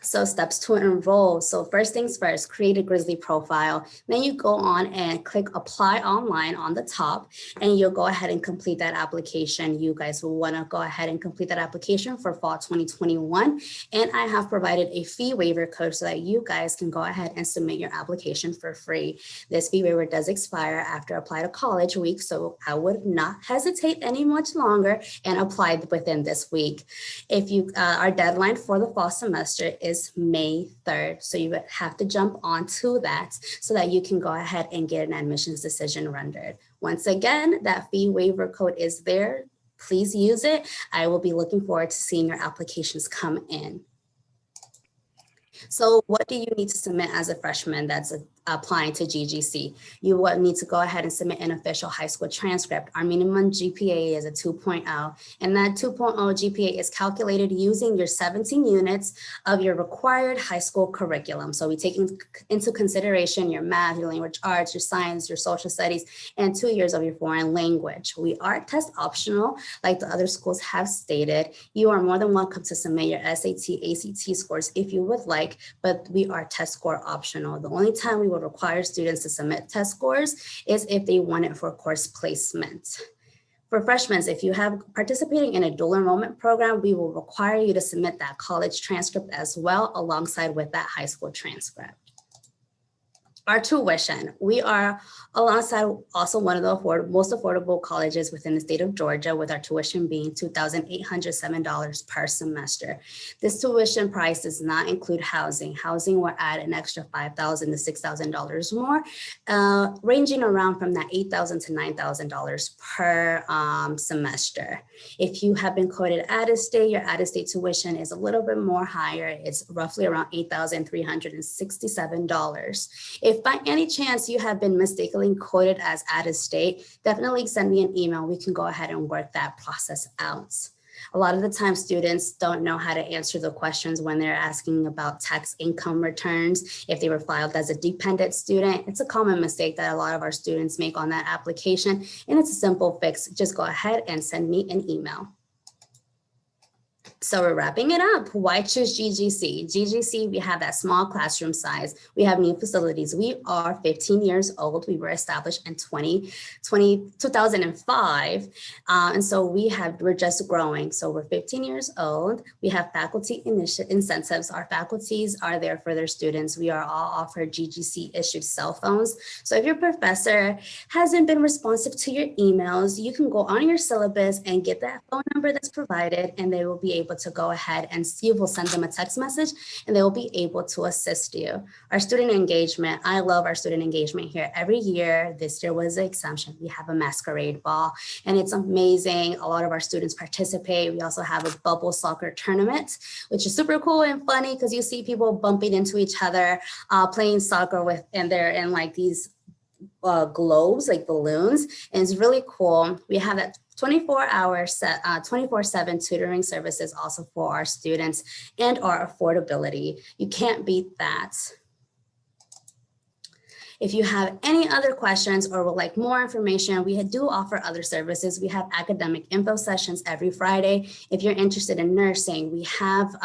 So steps to enroll. So first things first, create a Grizzly profile. Then you go on and click apply online on the top, and you'll go ahead and complete that application. You guys will want to go ahead and complete that application for fall 2021. And I have provided a fee waiver code so that you guys can go ahead and submit your application for free. This fee waiver does expire after Apply to College week, so I would not hesitate any much longer and apply within this week. If you, our deadline for the fall semester is May 3rd. So you would have to jump onto that so that you can go ahead and get an admissions decision rendered. Once again, that fee waiver code is there. Please use it. I will be looking forward to seeing your applications come in. So what do you need to submit as a freshman that's applying to GGC? You will need to go ahead and submit an official high school transcript. Our minimum GPA is a 2.0, and that 2.0 GPA is calculated using your 17 units of your required high school curriculum. So we take into consideration your math, your language arts, your science, your social studies, and 2 years of your foreign language. We are test optional, like the other schools have stated. You are more than welcome to submit your SAT, ACT scores if you would like, but we are test score optional. The only time we would require students to submit test scores is if they want it for course placement. For freshmen, if you have participating in a dual enrollment program, we will require you to submit that college transcript as well alongside with that high school transcript. Our tuition, we are alongside also one of the most affordable colleges within the state of Georgia, with our tuition being $2,807 per semester. This tuition price does not include housing. Housing will add an extra $5,000 to $6,000 more, ranging around from that $8,000 to $9,000 per semester. If you have been coded out-of-state, your out-of-state tuition is a little bit more higher. It's roughly around $8,367. If by any chance you have been mistakenly coded as out-of-state, definitely send me an email. We can go ahead and work that process out. A lot of the time, students don't know how to answer the questions when they're asking about tax income returns, if they were filed as a dependent student. It's a common mistake that a lot of our students make on that application, and it's a simple fix. Just go ahead and send me an email. So we're wrapping it up. Why choose GGC? GGC, we have that small classroom size. We have new facilities. We are 15 years old. We were established in 2005. And so we're just growing. So we're 15 years old. We have faculty incentives. Our faculties are there for their students. We are all offered GGC issued cell phones. So if your professor hasn't been responsive to your emails, you can go on your syllabus and get that phone number that's provided, and they will be able to go ahead and you will send them a text message and they will be able to assist you. Our student engagement, I love our student engagement here. Every year, this year was an exception. We have a masquerade ball and it's amazing. A lot of our students participate. We also have a bubble soccer tournament, which is super cool and funny because you see people bumping into each other, playing soccer with, and they're in like these globes, like balloons, and it's really cool. We have that 24/7 tutoring services also for our students and our affordability. You can't beat that. If you have any other questions or would like more information, we do offer other services. We have academic info sessions every Friday. If you're interested in nursing, we have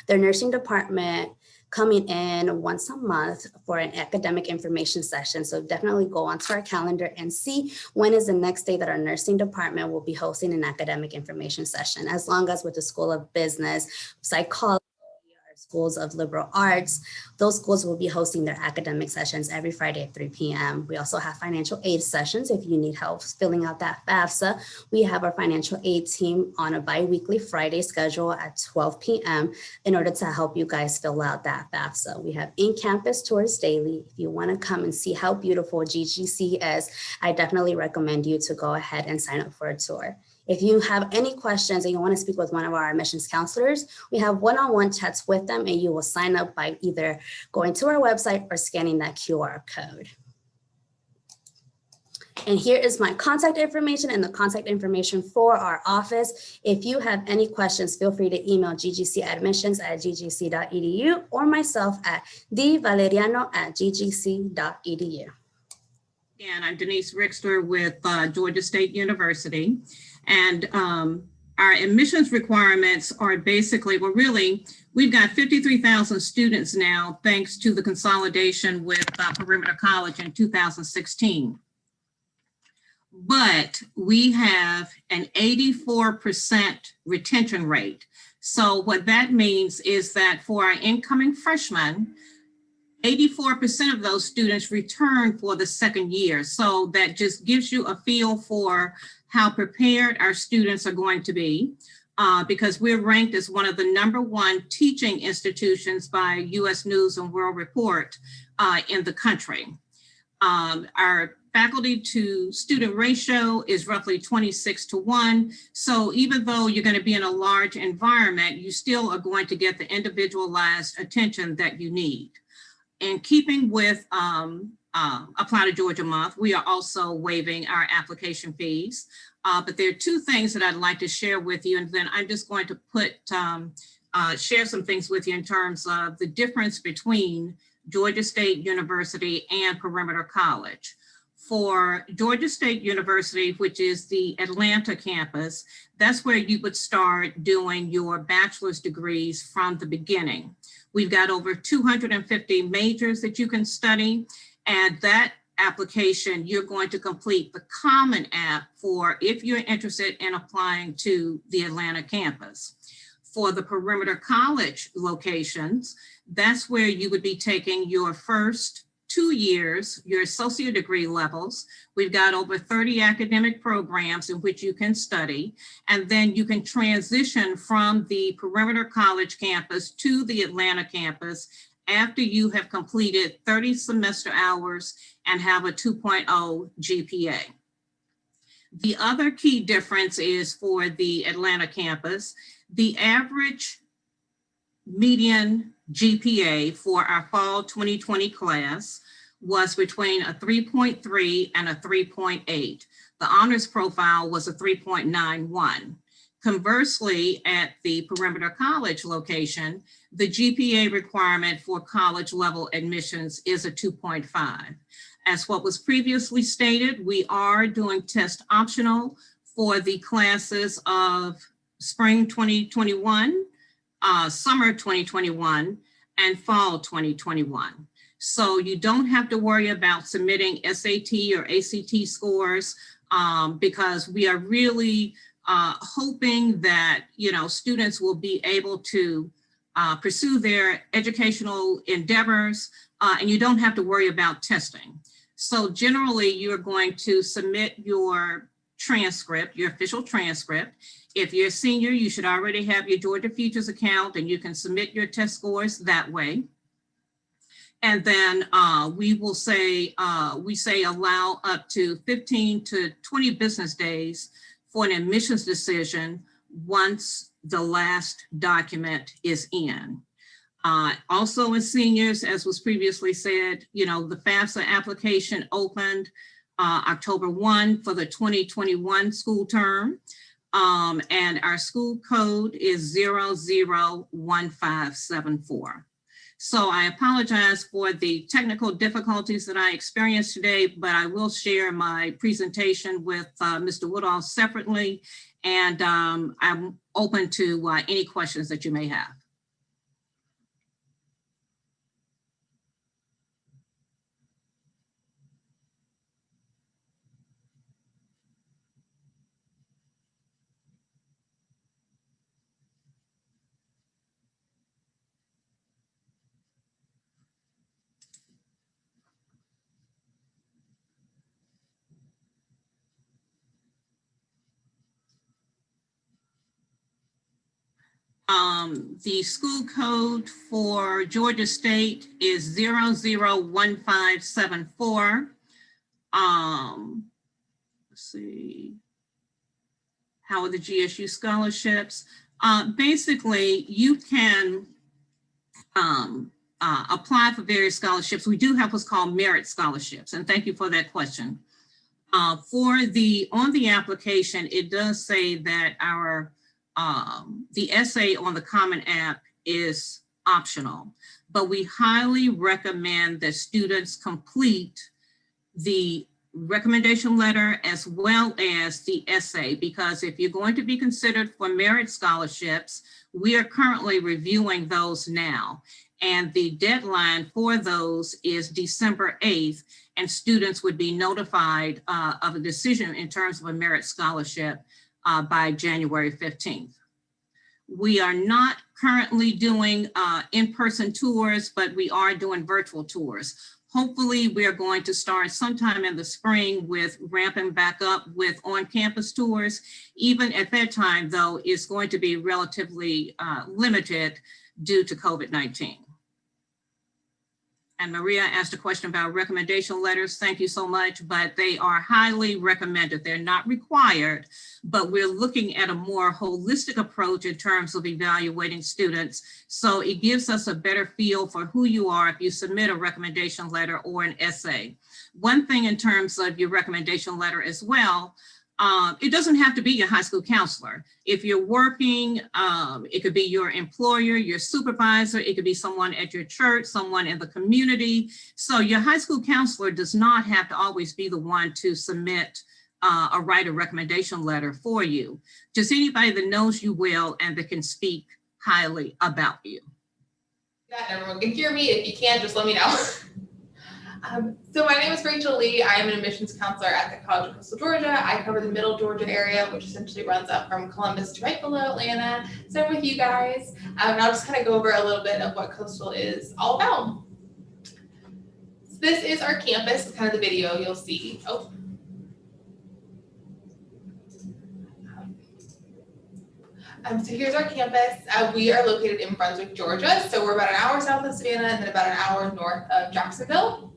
their nursing department coming in once a month for an academic information session. So definitely go onto our calendar and see when is the next day that our nursing department will be hosting an academic information session, as long as with the School of Business, Psychology, schools of liberal arts, those schools will be hosting their academic sessions every Friday at 3 p.m. We also have financial aid sessions. If you need help filling out that FAFSA, we have our financial aid team on a bi-weekly Friday schedule at 12 p.m. in order to help you guys fill out that FAFSA. We have in-campus tours daily. If you want to come and see how beautiful GGC is, I definitely recommend you to go ahead and sign up for a tour. If you have any questions and you want to speak with one of our admissions counselors, we have one-on-one chats with them, and you will sign up by either going to our website or scanning that QR code. And here is my contact information and the contact information for our office. If you have any questions, feel free to email ggcadmissions@ggc.edu or myself at dvaleriano@ggc.edu. And I'm Denise Rickster with Georgia State University. And our admissions requirements are basically, well, really, we've got 53,000 students now, thanks to the consolidation with Perimeter College in 2016. But we have an 84% retention rate. So what that means is that for our incoming freshmen, 84% of those students return for the second year. So that just gives you a feel for how prepared our students are going to be, because we're ranked as one of the #1 teaching institutions by U.S. News and World Report in the country. Our faculty to student ratio is roughly 26:1. So even though you're going to be in a large environment, you still are going to get the individualized attention that you need. In keeping with Apply to Georgia Month, we are also waiving our application fees. But there are two things that I'd like to share with you, and then I'm just going to share some things with you in terms of the difference between Georgia State University and Perimeter College. For Georgia State University, which is the Atlanta campus, that's where you would start doing your bachelor's degrees from the beginning. We've got over 250 majors that you can study, and that application, you're going to complete the Common App for if you're interested in applying to the Atlanta campus. For the Perimeter College locations, that's where you would be taking your first 2 years, your associate degree levels. We've got over 30 academic programs in which you can study, and then you can transition from the Perimeter College campus to the Atlanta campus after you have completed 30 semester hours and have a 2.0 GPA. The other key difference is for the Atlanta campus, the average median GPA for our fall 2020 class was between a 3.3 and a 3.8. The honors profile was a 3.91. Conversely, at the Perimeter College location, the GPA requirement for college level admissions is a 2.5. As what was previously stated, we are doing test optional for the classes of spring 2021, summer 2021, and fall 2021. So you don't have to worry about submitting SAT or ACT scores because we are really hoping that, you know, students will be able to pursue their educational endeavors and you don't have to worry about testing. So generally you're going to submit your transcript, your official transcript. If you're a senior, you should already have your Georgia Futures account and you can submit your test scores that way. And then we say allow up to 15 to 20 business days for an admissions decision once the last document is in. Also in seniors, as was previously said, you know, the Fafsa application opened October 1 for the 2021 school term. And our school code is 001574. So I apologize for the technical difficulties that I experienced today, but I will share my presentation with Mr. Woodall separately, and I'm open to any questions that you may have. The school code for Georgia State is 001574. Let's see. How are the GSU scholarships? Basically, you can apply for various scholarships. We do have what's called merit scholarships, and thank you for that question. On the application, it does say that the essay on the Common App is optional, but we highly recommend that students complete the recommendation letter as well as the essay, because if you're going to be considered for merit scholarships, we are currently reviewing those now. And the deadline for those is December 8th, and students would be notified of a decision in terms of a merit scholarship by January 15th. We are not currently doing in-person tours, but we are doing virtual tours. Hopefully, we are going to start sometime in the spring with ramping back up with on-campus tours. Even at that time, though, it's going to be relatively limited due to COVID-19. And Maria asked a question about recommendation letters. Thank you so much, but they are highly recommended. They're not required, but we're looking at a more holistic approach in terms of evaluating students. So it gives us a better feel for who you are if you submit a recommendation letter or an essay. One thing in terms of your recommendation letter as well, it doesn't have to be your high school counselor. If you're working, it could be your employer, your supervisor, it could be someone at your church, someone in the community. So your high school counselor does not have to always be the one to submit or write a recommendation letter for you. Just anybody that knows you well and that can speak highly about you. That everyone can hear me. If you can't, just let me know. So my name is Rachel Lee. I am an admissions counselor at the College of Coastal Georgia. I cover the middle Georgia area, which essentially runs up from Columbus to right below Atlanta. So I'm with you guys. And I'll just kind of go over a little bit of what Coastal is all about. So this is our campus. It's kind of the video you'll see. Oh. So here's our campus. We are located in Brunswick, Georgia. So we're about an hour south of Savannah and then about an hour north of Jacksonville.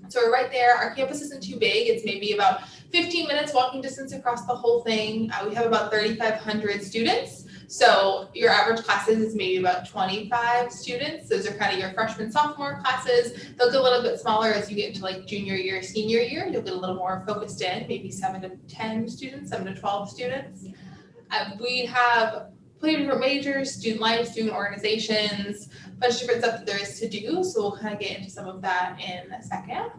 So we're right there. Our campus isn't too big. It's maybe about 15 minutes walking distance across the whole thing. We have about 3,500 students. So your average classes is maybe about 25 students. Those are kind of your freshman, sophomore classes. They'll get a little bit smaller as you get into like junior year, senior year. You'll get a little more focused in, maybe 7 to 10 students, 7 to 12 students. We have plenty of different majors, student life, student organizations, a bunch of different stuff that there is to do. So we'll kind of get into some of that in a second.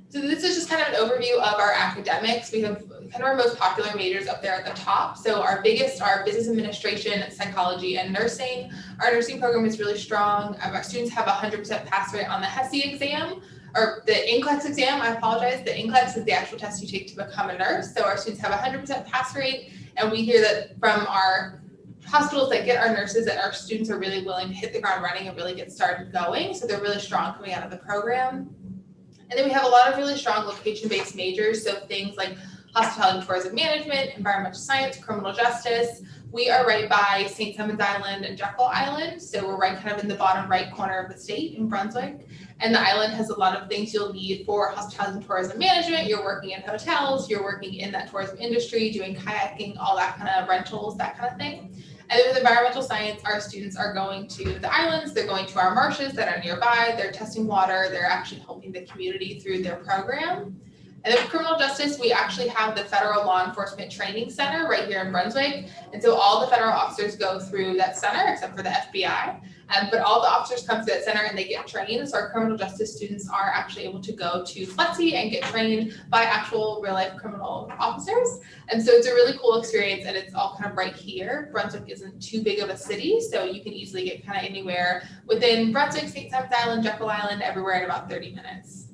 So this is just kind of an overview of our academics. We have kind of our most popular majors up there at the top. So our biggest are business administration, psychology, and nursing. Our nursing program is really strong. Our students have a 100% pass rate on the HESI exam, or the NCLEX exam, I apologize. The NCLEX is the actual test you take to become a nurse. So our students have a 100% pass rate. And we hear that from our hospitals that get our nurses that our students are really willing to hit the ground running and really get started going. So they're really strong coming out of the program. And then we have a lot of really strong location-based majors. So things like hospitality and tourism management, environmental science, criminal justice. We are right by St. Simons Island and Jekyll Island. So we're right kind of in the bottom right corner of the state in Brunswick. And the island has a lot of things you'll need for hospitality and tourism management. You're working in hotels, you're working in that tourism industry, doing kayaking, all that kind of rentals, that kind of thing. And then with environmental science, our students are going to the islands, they're going to our marshes that are nearby, they're testing water, they're actually helping the community through their program. And then criminal justice, we actually have the Federal Law Enforcement Training Center right here in Brunswick. And so all the federal officers go through that center, except for the FBI. But all the officers come through that center and they get trained. So our criminal justice students are actually able to go to FLETC and get trained by actual real life criminal officers. And so it's a really cool experience and it's all kind of right here. Brunswick isn't too big of a city, so you can easily get kind of anywhere within Brunswick, St. Simons Island, Jekyll Island, everywhere in about 30 minutes.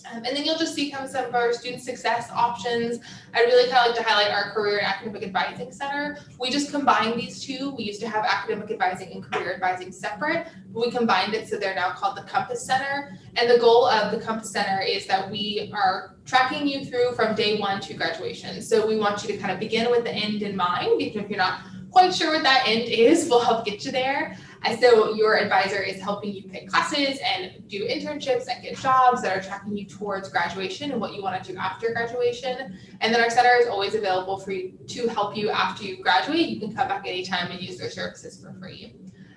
And then you'll just see kind of some of our student success options. I'd really kind of like to highlight our Career and Academic Advising Center. We just combined these two. We used to have academic advising and career advising separate, but we combined it so they're now called the Compass Center. And the goal of the Compass Center is that we are tracking you through from day one to graduation. So we want you to kind of begin with the end in mind. Even if you're not quite sure what that end is, we'll help get you there. And so your advisor is helping you pick classes and do internships and get jobs that are tracking you towards graduation and what you want to do after graduation. And then our center is always available for you to help you after you graduate. You can come back anytime and use their services for free.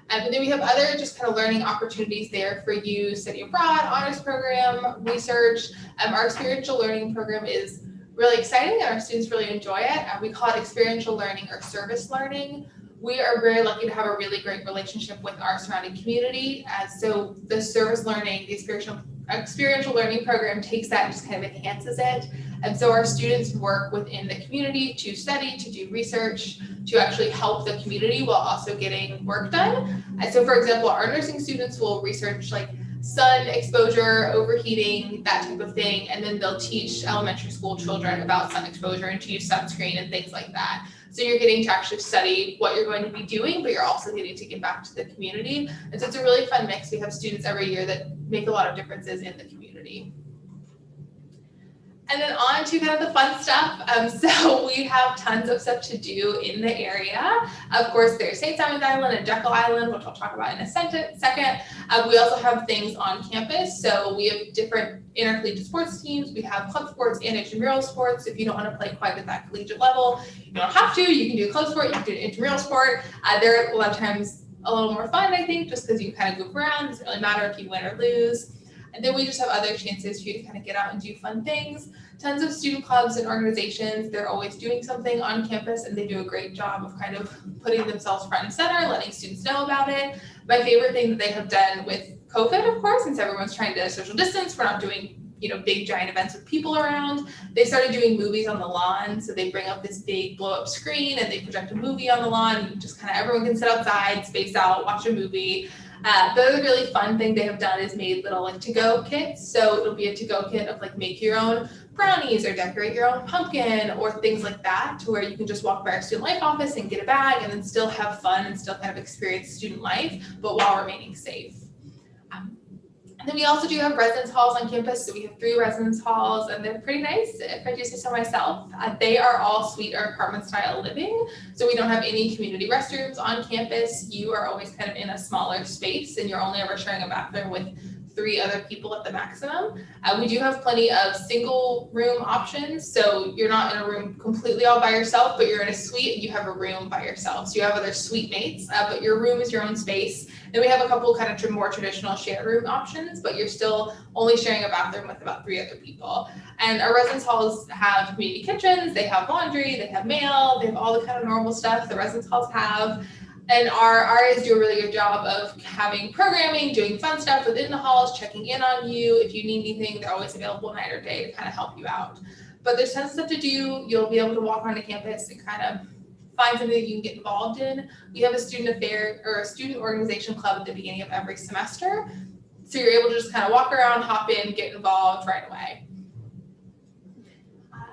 And then we have other just kind of learning opportunities there for you, study abroad, honors program, research. Our experiential learning program is really exciting and our students really enjoy it. We call it experiential learning or service learning. We are very lucky to have a really great relationship with our surrounding community. So the service learning, the experiential learning program takes that and just kind of enhances it. And so our students work within the community to study, to do research, to actually help the community while also getting work done. And so for example, our nursing students will research like sun exposure, overheating, that type of thing. And then they'll teach elementary school children about sun exposure and to use sunscreen and things like that. So you're getting to actually study what you're going to be doing, but you're also getting to give back to the community. And so it's a really fun mix. We have students every year that make a lot of differences in the community. And then on to kind of the fun stuff. So we have tons of stuff to do in the area. Of course, there's St. Simons Island and Jekyll Island, which I'll talk about in a second. We also have things on campus. So we have different intercollegiate sports teams. We have club sports and intramural sports. If you don't want to play quite at that collegiate level, you don't have to. You can do club sport, you can do intramural sport. They're a lot of times a little more fun, I think, just because you kind of goof around. It doesn't really matter if you win or lose. And then we just have other chances for you to kind of get out and do fun things. Tons of student clubs and organizations. They're always doing something on campus and they do a great job of kind of putting themselves front and center, letting students know about it. My favorite thing that they have done with COVID, of course, since everyone's trying to social distance, we're not doing big giant events with people around. They started doing movies on the lawn. So they bring up this big blow up screen and they project a movie on the lawn. You just kind of, everyone can sit outside, space out, watch a movie. The other really fun thing they have done is made little like to-go kits. So it'll be a to-go kit of like make your own brownies or decorate your own pumpkin or things like that, to where you can just walk by our student life office and get a bag and then still have fun and still kind of experience student life, but while remaining safe. And then we also do have residence halls on campus. So we have 3 residence halls, and they're pretty nice, if I do say so myself. They are all suite or apartment style living. So we don't have any community restrooms on campus. You are always kind of in a smaller space, and you're only ever sharing a bathroom with 3 other people at the maximum. We do have plenty of single room options. So you're not in a room completely all by yourself, but you're in a suite and you have a room by yourself. So you have other suite mates, but your room is your own space. Then we have a couple kind of more traditional shared room options, but you're still only sharing a bathroom with about 3 other people. And our residence halls have community kitchens, they have laundry, they have mail, they have all the kind of normal stuff the residence halls have. And our RAs do a really good job of having programming, doing fun stuff within the halls, checking in on you. If you need anything, they're always available night or day to kind of help you out. But there's tons of stuff to do. You'll be able to walk around the campus and kind of find something that you can get involved in. We have a student affair or a student organization club at the beginning of every semester. So you're able to just kind of walk around, hop in, get involved right away.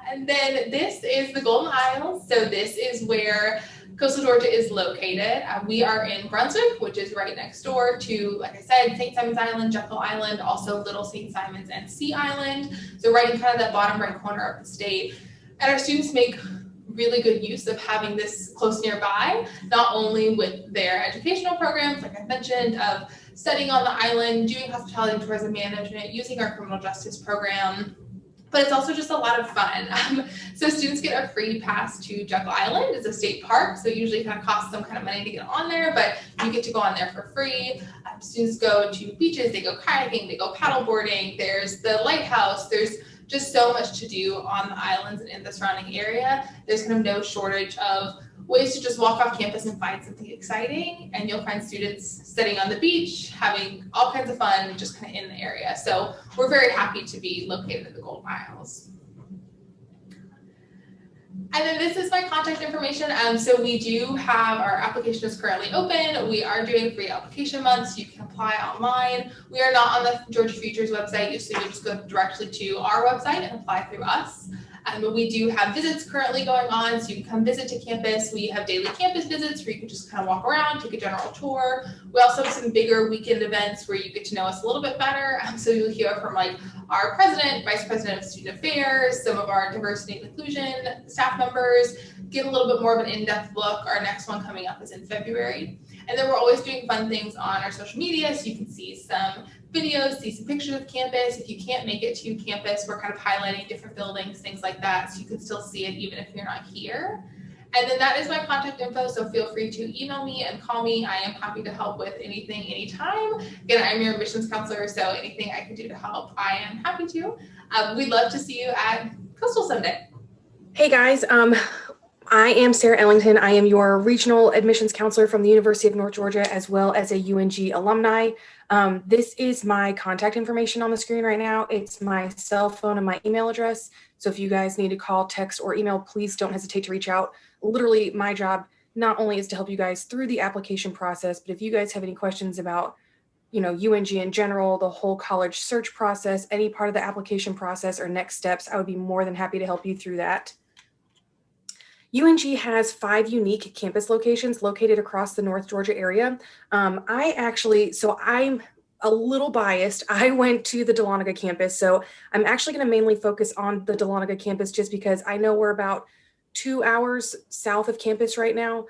And then this is the Golden Isles. So this is where Coastal Georgia is located. We are in Brunswick, which is right next door to, like I said, St. Simon's Island, Jekyll Island, also Little St. Simon's and Sea Island. So right in kind of that bottom right corner of the state. And our students make really good use of having this close nearby, not only with their educational programs, like I mentioned, of studying on the island, doing hospitality and tourism management, using our criminal justice program, but it's also just a lot of fun. So students get a free pass to Jekyll Island. It's a state park, so it usually kind of costs some kind of money to get on there, but you get to go on there for free. Students go to beaches, they go kayaking, they go paddleboarding, there's the lighthouse, there's just so much to do on the islands and in the surrounding area. There's kind of no shortage of ways to just walk off campus and find something exciting. And you'll find students sitting on the beach, having all kinds of fun, just kind of in the area. So we're very happy to be located in the Golden Isles. And then this is my contact information. So we do have, our application is currently open. We are doing free application months. You can apply online. We are not on the Georgia Futures website. So you just go directly to our website and apply through us. But we do have visits currently going on, so you can come visit to campus. We have daily campus visits where you can just kind of walk around, take a general tour. We also have some bigger weekend events where you get to know us a little bit better. So you'll hear from like our president, vice president of student affairs, some of our diversity and inclusion staff members, get a little bit more of an in-depth look. Our next one coming up is in February. And then we're always doing fun things on our social media, so you can see some videos, see some pictures of campus. If you can't make it to campus, we're kind of highlighting different buildings, things like that, so you can still see it even if you're not here. And then that is my contact info, so feel free to email me and call me. I am happy to help with anything, anytime. Again, I'm your admissions counselor, so anything I can do to help, I am happy to. We'd love to see you at Coastal someday. Hey guys, I am Sarah Ellington. I am your regional admissions counselor from the University of North Georgia, as well as a UNG alumni. This is my contact information on the screen right now. It's my cell phone and my email address. So if you guys need to call, text, or email, please don't hesitate to reach out. Literally, my job not only is to help you guys through the application process, but if you guys have any questions about, UNG in general, the whole college search process, any part of the application process or next steps, I would be more than happy to help you through that. UNG has 5 unique campus locations located across the North Georgia area. I'm a little biased. I went to the Dahlonega campus, so I'm actually going to mainly focus on the Dahlonega campus just because I know we're about 2 hours south of campus right now.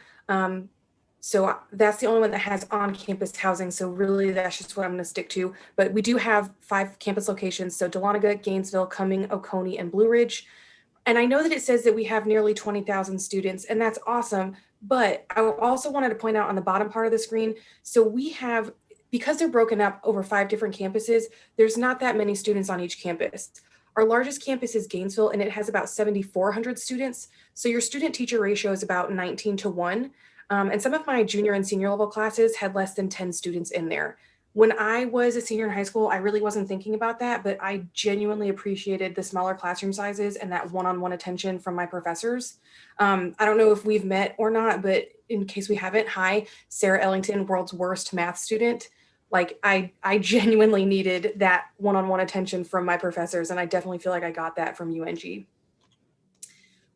So that's the only one that has on-campus housing. So really that's just what I'm going to stick to. But we do have 5 campus locations. So Dahlonega, Gainesville, Cumming, Oconee, and Blue Ridge. And I know that it says that we have nearly 20,000 students, and that's awesome. But I also wanted to point out on the bottom part of the screen, so we have, because they're broken up over 5 different campuses, there's not that many students on each campus. Our largest campus is Gainesville, and it has about 7,400 students. So your student-teacher ratio is about 19:1. And some of my junior and senior level classes had less than 10 students in there. When I was a senior in high school, I really wasn't thinking about that, but I genuinely appreciated the smaller classroom sizes and that one-on-one attention from my professors. I don't know if we've met or not, but in case we haven't, hi, Sarah Ellington, world's worst math student. Like I genuinely needed that one-on-one attention from my professors, and I definitely feel like I got that from UNG.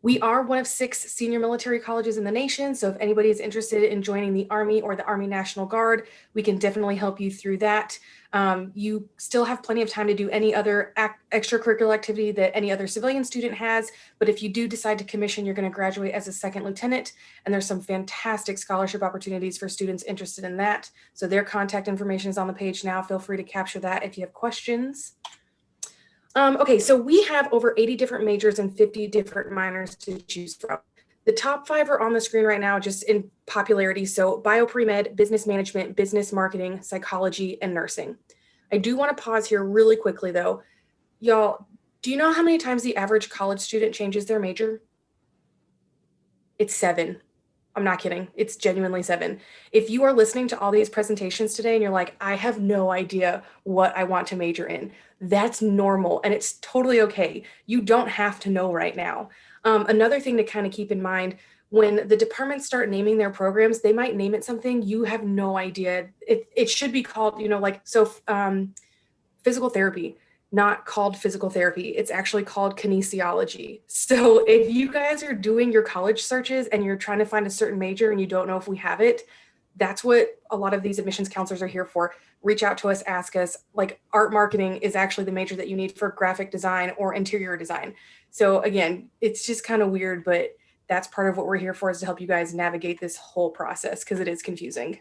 We are one of 6 senior military colleges in the nation. So if anybody is interested in joining the Army or the Army National Guard, we can definitely help you through that. You still have plenty of time to do any other extracurricular activity that any other civilian student has. But if you do decide to commission, you're going to graduate as a second lieutenant. And there's some fantastic scholarship opportunities for students interested in that. So their contact information is on the page now. Feel free to capture that if you have questions. Okay, so we have over 80 different majors and 50 different minors to choose from. The top 5 are on the screen right now, just in popularity. So bio pre-med, business management, business marketing, psychology, and nursing. I do want to pause here really quickly though. Y'all, do you know how many times the average college student changes their major? It's 7. I'm not kidding. It's genuinely 7. If you are listening to all these presentations today and you're like, I have no idea what I want to major in, that's normal and it's totally okay. You don't have to know right now. Another thing to kind of keep in mind, when the departments start naming their programs, they might name it something you have no idea. It should be called, physical therapy. Not called physical therapy. It's actually called kinesiology. So if you guys are doing your college searches and you're trying to find a certain major and you don't know if we have it, that's what a lot of these admissions counselors are here for. Reach out to us, ask us. Like art marketing is actually the major that you need for graphic design or interior design. So again, it's just kind of weird, but that's part of what we're here for, is to help you guys navigate this whole process because it is confusing.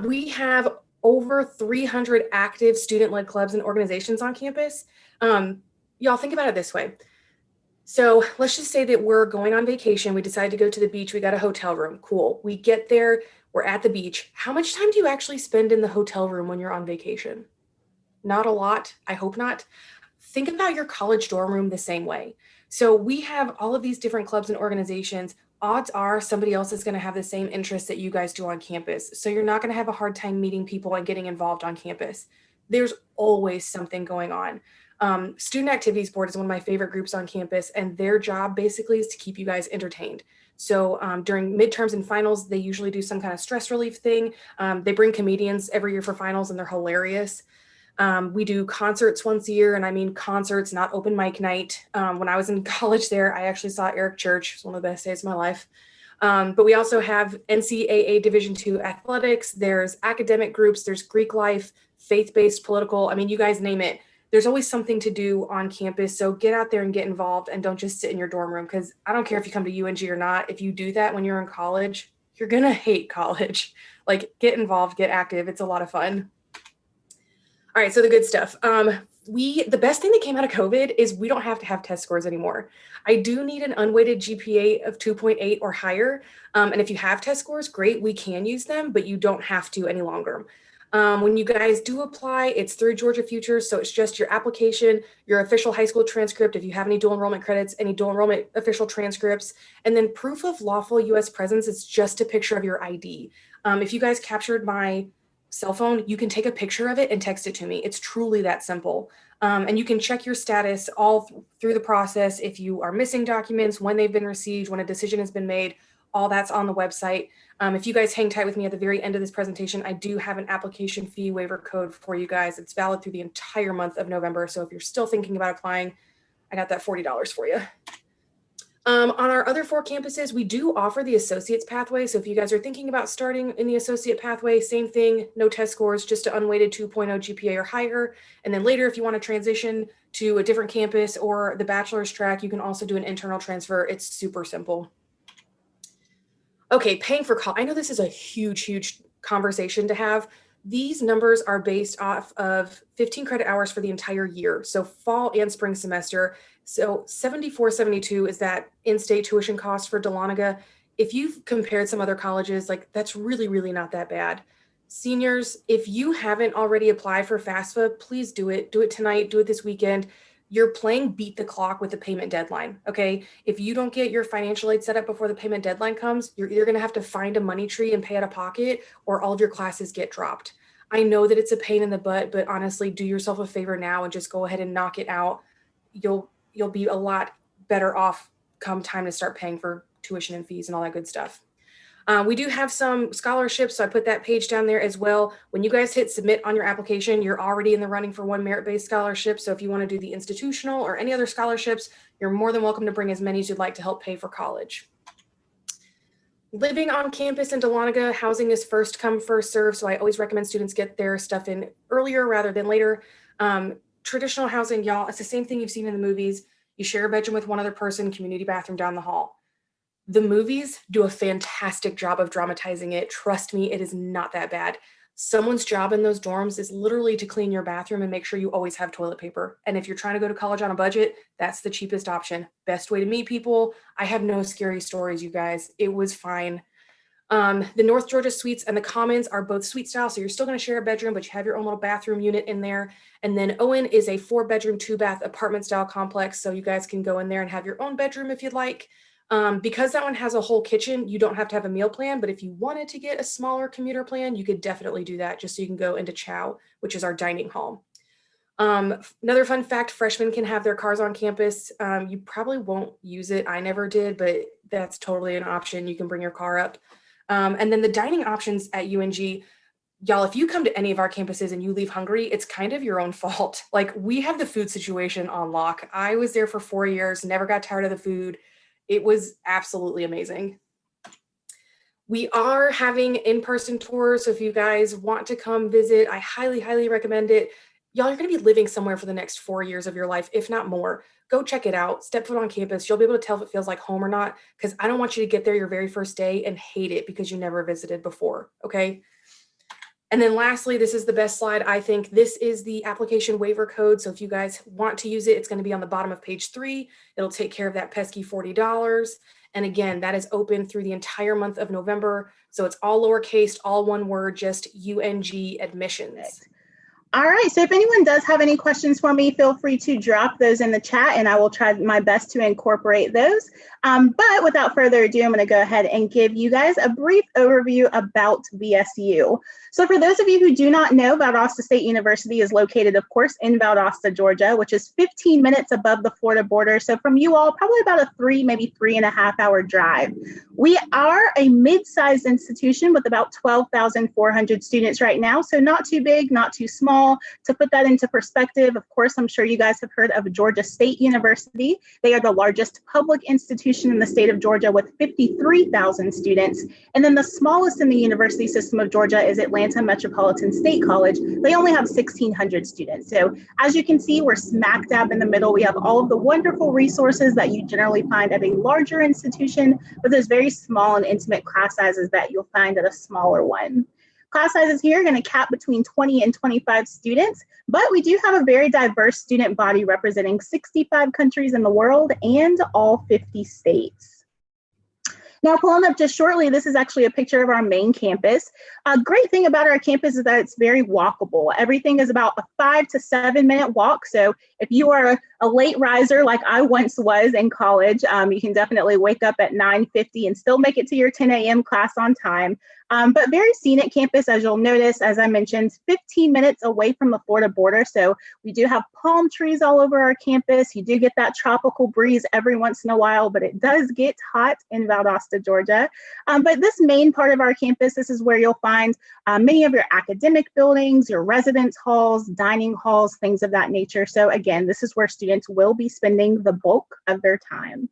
We have over 300 active student-led clubs and organizations on campus. Y'all think about it this way. So let's just say that we're going on vacation. We decide to go to the beach. We got a hotel room. Cool. We get there. We're at the beach. How much time do you actually spend in the hotel room when you're on vacation? Not a lot. I hope not. Think about your college dorm room the same way. So we have all of these different clubs and organizations. Odds are somebody else is going to have the same interests that you guys do on campus. So you're not going to have a hard time meeting people and getting involved on campus. There's always something going on. Student Activities Board is one of my favorite groups on campus, and their job basically is to keep you guys entertained. So during midterms and finals, they usually do some kind of stress relief thing. They bring comedians every year for finals, and they're hilarious. We do concerts once a year, and I mean concerts, not open mic night. When I was in college there, I actually saw Eric Church. It was one of the best days of my life. But we also have NCAA Division II athletics. There's academic groups. There's Greek life, faith-based, political. I mean, you guys name it. There's always something to do on campus. So get out there and get involved, and don't just sit in your dorm room, because I don't care if you come to UNG or not. If you do that when you're in college, you're going to hate college. Like, get involved, get active. It's a lot of fun. All right, so the good stuff. The best thing that came out of COVID is we don't have to have test scores anymore. I do need an unweighted GPA of 2.8 or higher. And if you have test scores, great, we can use them, but you don't have to any longer. When you guys do apply, it's through Georgia Futures. So it's just your application, your official high school transcript, if you have any dual enrollment credits, any dual enrollment official transcripts, and then proof of lawful US presence. It's just a picture of your ID. If you guys captured my cell phone, you can take a picture of it and text it to me. It's truly that simple. And you can check your status all through the process. If you are missing documents, when they've been received, when a decision has been made, all that's on the website. If you guys hang tight with me at the very end of this presentation, I do have an application fee waiver code for you guys. It's valid through the entire month of November. So if you're still thinking about applying, I got that $40 for you. On our other 4 campuses, we do offer the associate's pathway. So if you guys are thinking about starting in the associate pathway, same thing, no test scores, just an unweighted 2.0 GPA or higher. And then later, if you want to transition to a different campus or the bachelor's track, you can also do an internal transfer. It's super simple. Okay, paying for college. I know this is a huge conversation to have. These numbers are based off of 15 credit hours for the entire year. So fall and spring semester. So $74.72 is that in-state tuition cost for Dahlonega. If you've compared some other colleges, like that's really not that bad. Seniors, if you haven't already applied for FAFSA, please do it. Do it tonight, do it this weekend. You're playing beat the clock with the payment deadline, okay? If you don't get your financial aid set up before the payment deadline comes, you're either gonna have to find a money tree and pay out of pocket, or all of your classes get dropped. I know that it's a pain in the butt, but honestly, do yourself a favor now and just go ahead and knock it out. You'll be a lot better off come time to start paying for tuition and fees and all that good stuff. We do have some scholarships, so I put that page down there as well. When you guys hit submit on your application, you're already in the running for one merit-based scholarship. So if you want to do the institutional or any other scholarships, you're more than welcome to bring as many as you'd like to help pay for college. Living on campus in Dahlonega, housing is first come, first serve. So I always recommend students get their stuff in earlier rather than later. Traditional housing, y'all, it's the same thing you've seen in the movies. You share a bedroom with one other person, community bathroom down the hall. The movies do a fantastic job of dramatizing it. Trust me, it is not that bad. Someone's job in those dorms is literally to clean your bathroom and make sure you always have toilet paper. And if you're trying to go to college on a budget, that's the cheapest option. Best way to meet people. I have no scary stories, you guys. It was fine. The North Georgia Suites and the Commons are both suite style, so you're still going to share a bedroom, but you have your own little bathroom unit in there. And then Owen is a 4-bedroom, 2-bath apartment style complex, so you guys can go in there and have your own bedroom if you'd like. Because that one has a whole kitchen, you don't have to have a meal plan, but if you wanted to get a smaller commuter plan, you could definitely do that just so you can go into Chow, which is our dining hall. Another fun fact, freshmen can have their cars on campus. You probably won't use it. I never did, but that's totally an option. You can bring your car up. And then the dining options at UNG, y'all, if you come to any of our campuses and you leave hungry, it's kind of your own fault. Like, we have the food situation on lock. I was there for 4 years, never got tired of the food. It was absolutely amazing. We are having in-person tours, so if you guys want to come visit, I highly, highly recommend it. Y'all, you're going to be living somewhere for the next 4 years of your life, if not more. Go check it out. Step foot on campus. You'll be able to tell if it feels like home or not, because I don't want you to get there your very first day and hate it because you never visited before, okay? And then lastly, this is the best slide, I think. This is the application waiver code. So if you guys want to use it, it's going to be on the bottom of page 3. It'll take care of that pesky $40. And again, that is open through the entire month of November. So it's all lowercase, all one word, just UNG admissions. All right, so if anyone does have any questions for me, feel free to drop those in the chat and I will try my best to incorporate those. But without further ado, I'm going to go ahead and give you guys a brief overview about VSU. So for those of you who do not know, Valdosta State University is located, of course, in Valdosta, Georgia, which is 15 minutes above the Florida border. So from you all, probably about a 3, maybe 3.5 hour drive. We are a mid-sized institution with about 12,400 students right now. So not too big, not too small. To put that into perspective, of course, I'm sure you guys have heard of Georgia State University. They are the largest public institution in the state of Georgia with 53,000 students. And then the smallest in the university system of Georgia is Atlanta Metropolitan State College. They only have 1,600 students. So as you can see, we're smack dab in the middle. We have all of the wonderful resources that you generally find at a larger institution, but there's very small and intimate class sizes that you'll find at a smaller one. Class sizes here are going to cap between 20 and 25 students, but we do have a very diverse student body representing 65 countries in the world and all 50 states. Now, pulling up just shortly, this is actually a picture of our main campus. A great thing about our campus is that it's very walkable. Everything is about a 5 to 7 minute walk. So if you are a late riser like I once was in college, you can definitely wake up at 9:50 and still make it to your 10 a.m. class on time. But very scenic campus, as you'll notice, as I mentioned, 15 minutes away from the Florida border. So we do have palm trees all over our campus. You do get that tropical breeze every once in a while, but it does get hot in Valdosta, Georgia. But this main part of our campus, this is where you'll find many of your academic buildings, your residence halls, dining halls, things of that nature. So again, this is where students will be spending the bulk of their time.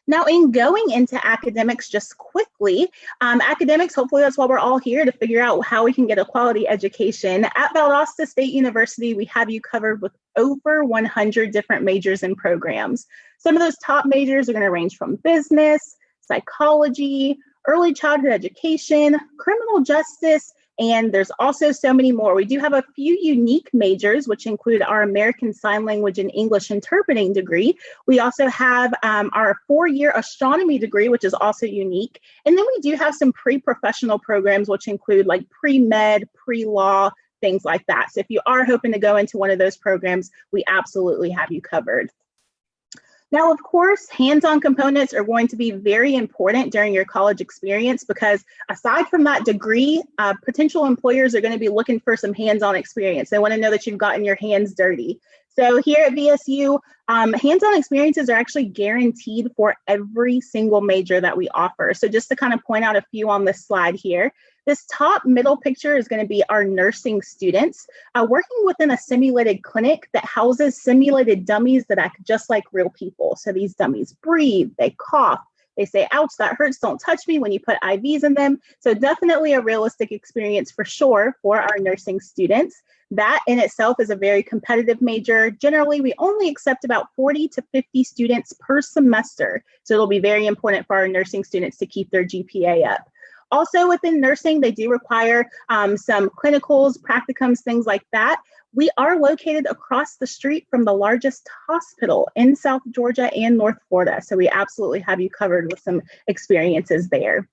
Now, in going into academics just quickly, academics, hopefully that's why we're all here, to figure out how we can get a quality education. At Valdosta State University, we have you covered with over 100 different majors and programs. Some of those top majors are going to range from business, psychology, early childhood education, criminal justice, and there's also so many more. We do have a few unique majors, which include our American Sign Language and English interpreting degree. We also have our 4-year astronomy degree, which is also unique. And then we do have some pre-professional programs, which include like pre-med, pre-law, things like that. So if you are hoping to go into one of those programs, we absolutely have you covered. Now, of course, hands-on components are going to be very important during your college experience because aside from that degree, potential employers are going to be looking for some hands-on experience. They want to know that you've gotten your hands dirty. So here at VSU, hands-on experiences are actually guaranteed for every single major that we offer. So just to kind of point out a few on this slide here, this top middle picture is going to be our nursing students working within a simulated clinic that houses simulated dummies that act just like real people. So these dummies breathe, they cough, they say, ouch, that hurts, don't touch me when you put IVs in them. So definitely a realistic experience for sure for our nursing students. That in itself is a very competitive major. Generally, we only accept about 40 to 50 students per semester. So it'll be very important for our nursing students to keep their GPA up. Also within nursing, they do require some clinicals, practicums, things like that. We are located across the street from the largest hospital in South Georgia and North Florida. So we absolutely have you covered with some experiences there.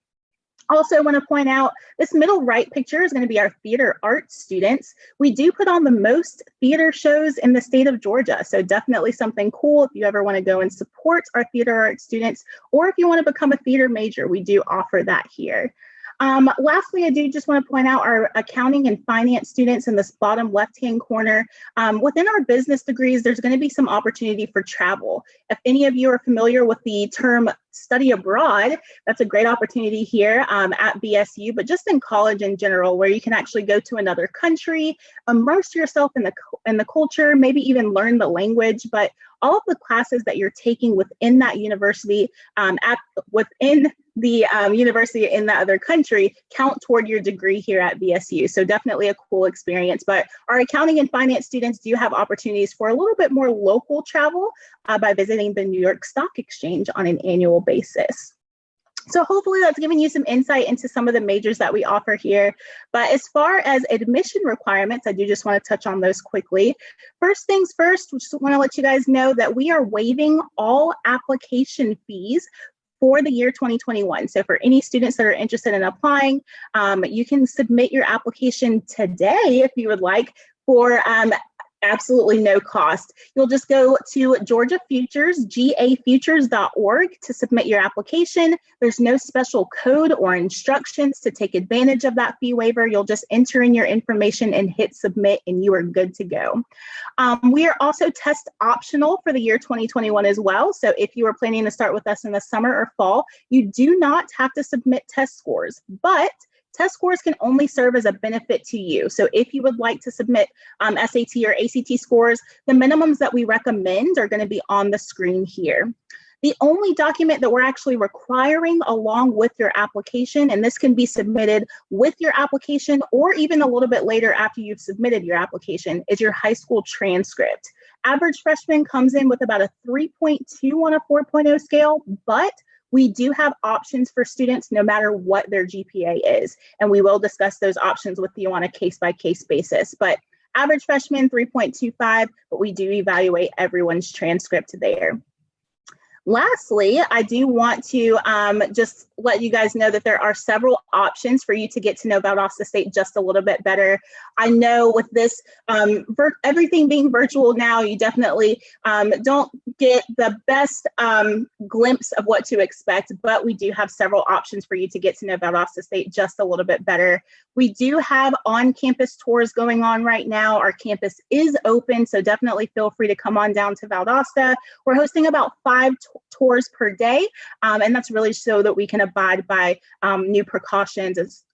Also want to point out this middle right picture is going to be our theater arts students. We do put on the most theater shows in the state of Georgia. So definitely something cool if you ever want to go and support our theater arts students, or if you want to become a theater major, we do offer that here. Lastly, I do just want to point out our accounting and finance students in this bottom left-hand corner. Within our business degrees, there's going to be some opportunity for travel. If any of you are familiar with the term study abroad, that's a great opportunity here at BSU, but just in college in general, where you can actually go to another country, immerse yourself in the culture, maybe even learn the language, but all of the classes that you're taking within that university, within the university in the other country count toward your degree here at BSU. So definitely a cool experience. But our accounting and finance students do have opportunities for a little bit more local travel by visiting the New York Stock Exchange on an annual basis. So hopefully that's given you some insight into some of the majors that we offer here. But as far as admission requirements, I do just want to touch on those quickly. First things first, we just want to let you guys know that we are waiving all application fees for the year 2021. So for any students that are interested in applying, you can submit your application today if you would like for absolutely no cost. You'll just go to Georgia Futures, gafutures.org to submit your application. There's no special code or instructions to take advantage of that fee waiver. You'll just enter in your information and hit submit and you are good to go. We are also test optional for the year 2021 as well. So if you are planning to start with us in the summer or fall, you do not have to submit test scores, but test scores can only serve as a benefit to you. So if you would like to submit SAT or ACT scores, the minimums that we recommend are going to be on the screen here. The only document that we're actually requiring along with your application, and this can be submitted with your application or even a little bit later after you've submitted your application, is your high school transcript. Average freshman comes in with about a 3.2 on a 4.0 scale, but we do have options for students no matter what their GPA is, and we will discuss those options with you on a case-by-case basis. But average freshman 3.25, but we do evaluate everyone's transcript there. Lastly, I do want to just let you guys know that there are several options for you to get to know Valdosta State just a little bit better. I know with this, everything being virtual now, you definitely don't get the best glimpse of what to expect, but we do have several options for you to get to know Valdosta State just a little bit better. We do have on-campus tours going on right now. Our campus is open, so definitely feel free to come on down to Valdosta. We're hosting about 5 tours per day, and that's really so that we can abide by new precautions,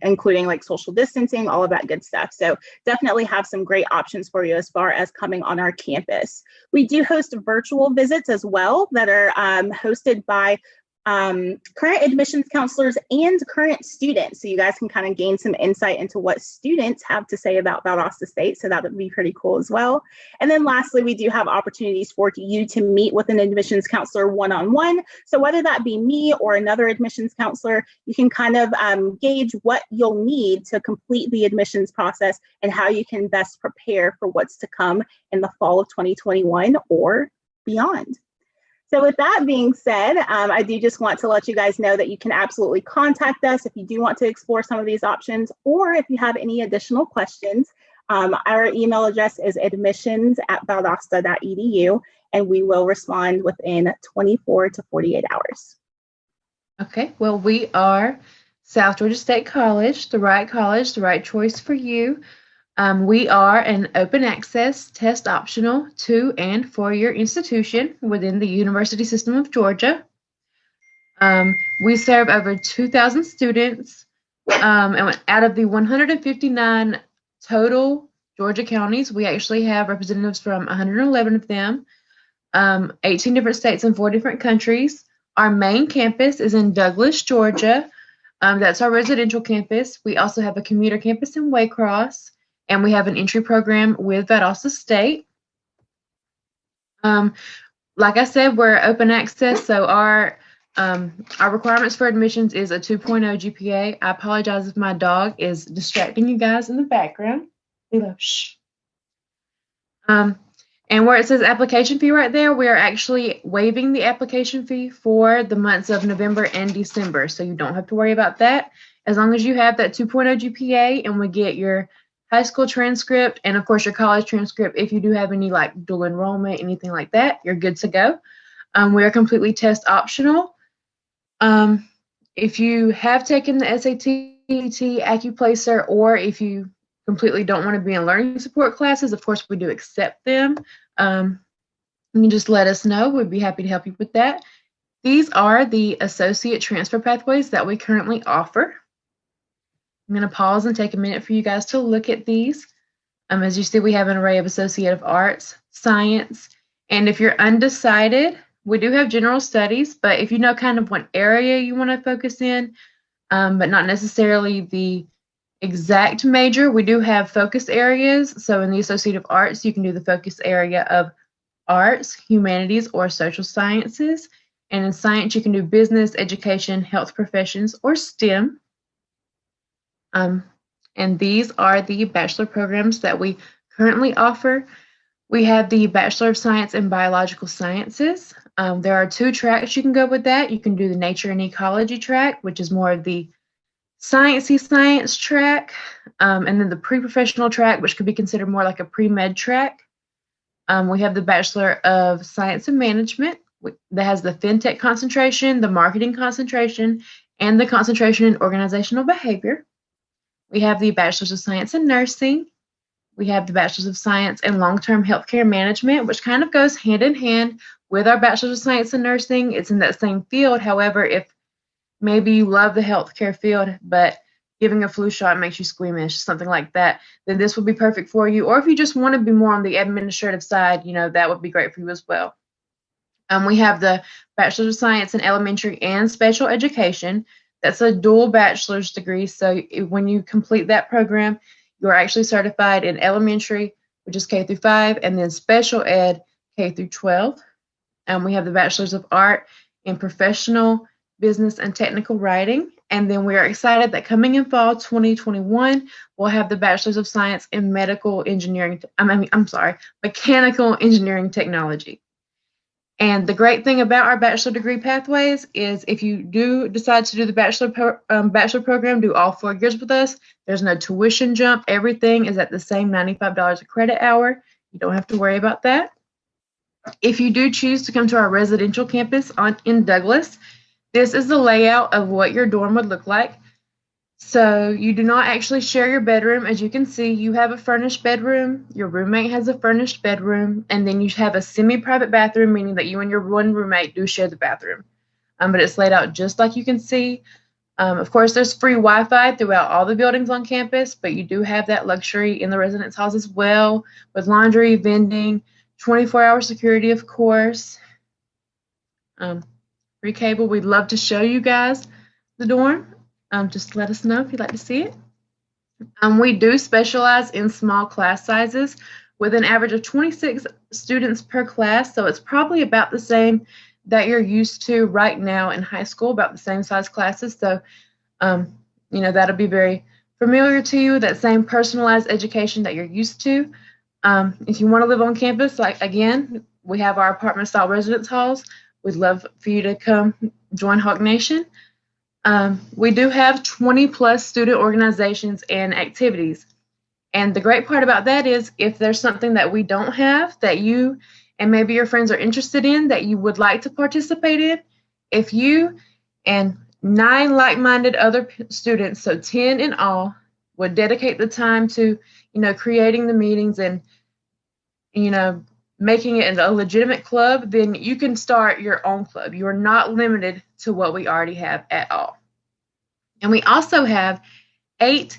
including like social distancing, all of that good stuff. So definitely have some great options for you as far as coming on our campus. We do host virtual visits as well that are hosted by current admissions counselors and current students. So you guys can kind of gain some insight into what students have to say about Valdosta State. So that would be pretty cool as well. And then lastly, we do have opportunities for you to meet with an admissions counselor one-on-one. So whether that be me or another admissions counselor, you can kind of gauge what you'll need to complete the admissions process and how you can best prepare for what's to come in the fall of 2021 or beyond. So with that being said, I do just want to let you guys know that you can absolutely contact us if you do want to explore some of these options, or if you have any additional questions. Our email address is admissions@valdosta.edu, and we will respond within 24 to 48 hours. Okay, well, we are South Georgia State College, the right choice for you. We are an open access, test optional 2- and 4-year institution within the University System of Georgia. We serve over 2,000 students, and out of the 159 total Georgia counties, we actually have representatives from 111 of them, 18 different states and 4 different countries. Our main campus is in Douglas, Georgia. That's our residential campus. We also have a commuter campus in Waycross, and we have an entry program with Valdosta State. Like I said, we're open access, so our requirements for admissions is a 2.0 GPA. I apologize if my dog is distracting you guys in the background. Shh. And where it says application fee right there, we are actually waiving the application fee for the months of November and December. So you don't have to worry about that. As long as you have that 2.0 GPA and we get your high school transcript and of course your college transcript, if you do have any like dual enrollment, anything like that, you're good to go. We are completely test optional. If you have taken the SAT, AccuPlacer, or if you completely don't want to be in learning support classes, of course we do accept them. You can just let us know. We'd be happy to help you with that. These are the associate transfer pathways that we currently offer. I'm going to pause and take a minute for you guys to look at these. As you see, we have an array of associate of arts, science, and if you're undecided, we do have general studies, but if you know kind of what area you want to focus in, but not necessarily the exact major, we do have focus areas. So in the Associate of Arts, you can do the focus area of arts, humanities, or social sciences. And in science, you can do business, education, health professions, or STEM. And these are the bachelor programs that we currently offer. We have the Bachelor of Science in Biological Sciences. There are 2 tracks you can go with that. You can do the Nature and Ecology track, which is more of the sciencey science track, and then the pre-professional track, which could be considered more like a pre-med track. We have the Bachelor of Science and Management that has the FinTech concentration, the marketing concentration, and the concentration in organizational behavior. We have the Bachelors of Science in Nursing. We have the Bachelors of Science in Long-Term Healthcare Management, which kind of goes hand in hand with our Bachelors of Science in Nursing. It's in that same field. However, if maybe you love the healthcare field, but giving a flu shot makes you squeamish, something like that, then this would be perfect for you. Or if you just want to be more on the administrative side, that would be great for you as well. We have the Bachelor of Science in Elementary and Special Education. That's a dual bachelor's degree. So when you complete that program, you're actually certified in elementary, which is K through 5, and then special ed, K through 12. We have the Bachelors of Art in Professional, Business, and Technical Writing. And then we are excited that coming in fall 2021, we'll have the Bachelors of Science in Mechanical Engineering Technology. And the great thing about our bachelor degree pathways is if you do decide to do the bachelor program, do all 4 years with us, there's no tuition jump. Everything is at the same $95 a credit hour. You don't have to worry about that. If you do choose to come to our residential campus in Douglas, this is the layout of what your dorm would look like. So you do not actually share your bedroom. As you can see, you have a furnished bedroom, your roommate has a furnished bedroom, and then you have a semi-private bathroom, meaning that you and your one roommate do share the bathroom. But it's laid out just like you can see. Of course, there's free Wi-Fi throughout all the buildings on campus, but you do have that luxury in the residence halls as well, with laundry, vending, 24-hour security, of course. Free cable. We'd love to show you guys the dorm. Just let us know if you'd like to see it. We do specialize in small class sizes with an average of 26 students per class, so it's probably about the same that you're used to right now in high school, about the same size classes. So, that'll be very familiar to you, that same personalized education that you're used to. If you want to live on campus, again, we have our apartment style residence halls. We'd love for you to come join Hawk Nation. We do have 20 plus student organizations and activities. And the great part about that is if there's something that we don't have that you and maybe your friends are interested in that you would like to participate in, if you and 9 like-minded other students, so 10 in all, would dedicate the time to, creating the meetings and, making it a legitimate club, then you can start your own club. You are not limited to what we already have at all. And we also have 8